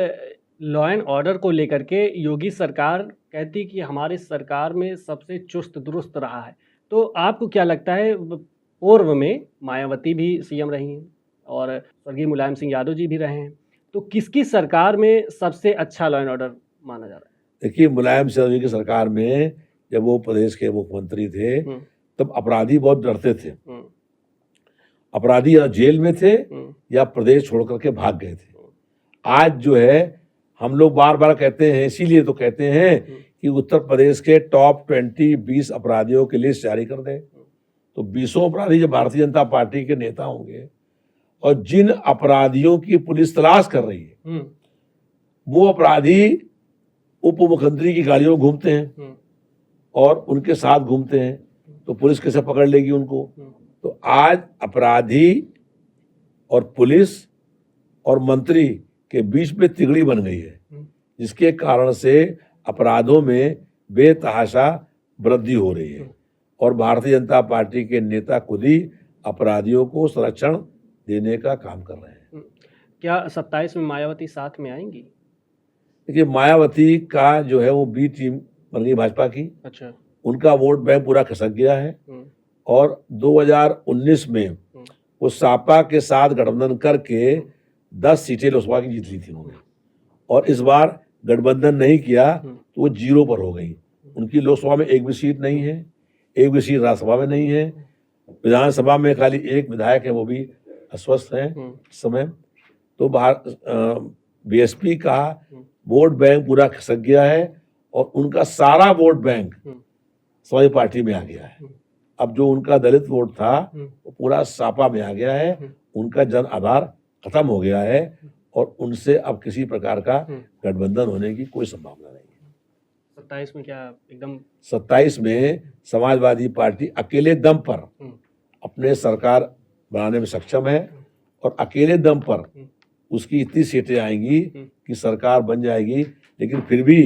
लॉ एंड ऑर्डर को लेकर के योगी सरकार कहती कि हमारी सरकार में सबसे चुस्त दुरुस्त रहा है। तो आपको क्या लगता है, पूर्व में मायावती भी सीएम रही हैं और स्वर्गीय मुलायम सिंह यादव जी भी रहे हैं, तो किसकी सरकार में सबसे अच्छा लॉ एंड ऑर्डर माना जा रहा है? देखिए, मुलायम सिंह यादव की सरकार में जब वो प्रदेश के मुख्यमंत्री थे तब अपराधी बहुत डरते थे। अपराधी या जेल में थे या प्रदेश छोड़ करके भाग गए थे। आज जो है हम लोग बार बार कहते हैं, इसीलिए तो कहते हैं कि उत्तर प्रदेश के टॉप 20 अपराधियों की लिस्ट जारी कर दें, तो 20 अपराधी जो भारतीय जनता पार्टी के नेता होंगे, और जिन अपराधियों की पुलिस तलाश कर रही है वो अपराधी उप मुख्यमंत्री की गाड़ियों में घूमते हैं और उनके साथ घूमते हैं, तो पुलिस कैसे पकड़ लेगी उनको? तो आज अपराधी और पुलिस और मंत्री के बीच में तिगड़ी बन गई है, जिसके कारण से अपराधों में बेतहाशा वृद्धि हो रही है, और भारतीय जनता पार्टी के नेता खुद ही अपराधियों को संरक्षण देने का काम कर रहे हैं। क्या 27 में मायावती साथ में आएंगी? देखिए, मायावती का जो है वो बी टीम बन गई भाजपा की। अच्छा, उनका वोट बैंक पूरा खिसक गया है, और 2019 में वो सपा के साथ गठबंधन करके 10 सीटें लोकसभा की जीत ली थी उन्होंने, और इस बार गठबंधन नहीं किया तो वो 0 पर हो गई। उनकी लोकसभा में एक भी सीट नहीं है, एक भी सीट राज्यसभा में नहीं है, विधानसभा में खाली एक विधायक है, वो भी अस्वस्थ है इस समय। तो बीएसपी का वोट बैंक पूरा खिसक गया है, और उनका सारा वोट बैंक समाजवादी पार्टी में आ गया है। अब जो उनका दलित वोट था वो पूरा सपा में आ गया है, उनका जन आधार खत्म हो गया है, और उनसे अब किसी प्रकार का गठबंधन होने की कोई संभावना नहीं है। 27 में क्या एकदम 27 में समाजवादी पार्टी अकेले दम पर अपने सरकार बनाने में सक्षम है, और अकेले दम पर उसकी इतनी सीटें आएंगी कि सरकार बन जाएगी। लेकिन फिर भी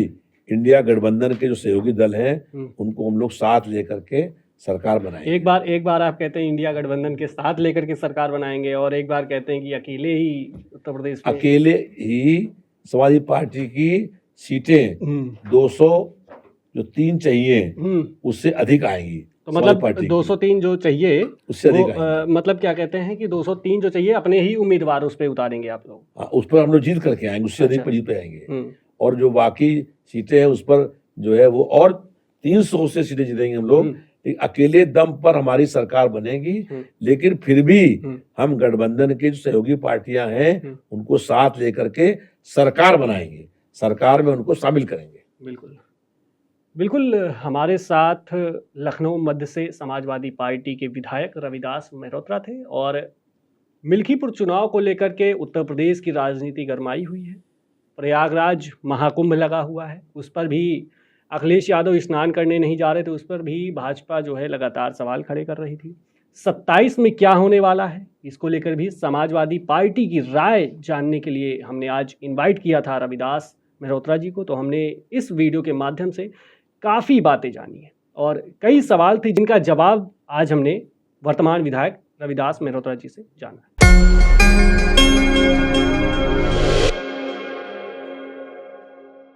इंडिया गठबंधन के जो सहयोगी दल हैं उनको हम लोग साथ लेकर के सरकार बनाएंगे। एक बार आप कहते हैं इंडिया गठबंधन के साथ लेकर के सरकार बनाएंगे, और एक बार कहते हैं कि अकेले ही उत्तर प्रदेश में अकेले ही समाजवादी पार्टी की सीटें 200 जो 3 चाहिए उससे अधिक आएंगी। तो मतलब 203 जो चाहिए उससे अधिक मतलब क्या कहते हैं कि 203 जो चाहिए अपने ही उम्मीदवार उस पर उतारेंगे आप लोग? हाँ, उस पर हम लोग जीत करके आएंगे, उससे अधिक पर जीत पे आएंगे, और जो बाकी सीटें हैं उस पर जो है वो और 300 से सीटें जीतेंगे हम लोग। अकेले दम पर हमारी सरकार बनेगी, लेकिन फिर भी हम गठबंधन के जो सहयोगी पार्टियां हैं उनको साथ लेकर के सरकार बनाएंगे, सरकार में उनको शामिल करेंगे। बिल्कुल बिल्कुल। हमारे साथ लखनऊ मध्य से समाजवादी पार्टी के विधायक रविदास मेहरोत्रा थे, और मिल्कीपुर चुनाव को लेकर के उत्तर प्रदेश की राजनीति गरमाई हुई है। प्रयागराज महाकुंभ लगा हुआ है, उस पर भी अखिलेश यादव स्नान करने नहीं जा रहे थे, उस पर भी भाजपा जो है लगातार सवाल खड़े कर रही थी। 27 में क्या होने वाला है, इसको लेकर भी समाजवादी पार्टी की राय जानने के लिए हमने आज इनवाइट किया था रविदास मेहरोत्रा जी को। तो हमने इस वीडियो के माध्यम से काफ़ी बातें जानी है, और कई सवाल थे जिनका जवाब आज हमने वर्तमान विधायक रविदास मेहरोत्रा जी से जाना।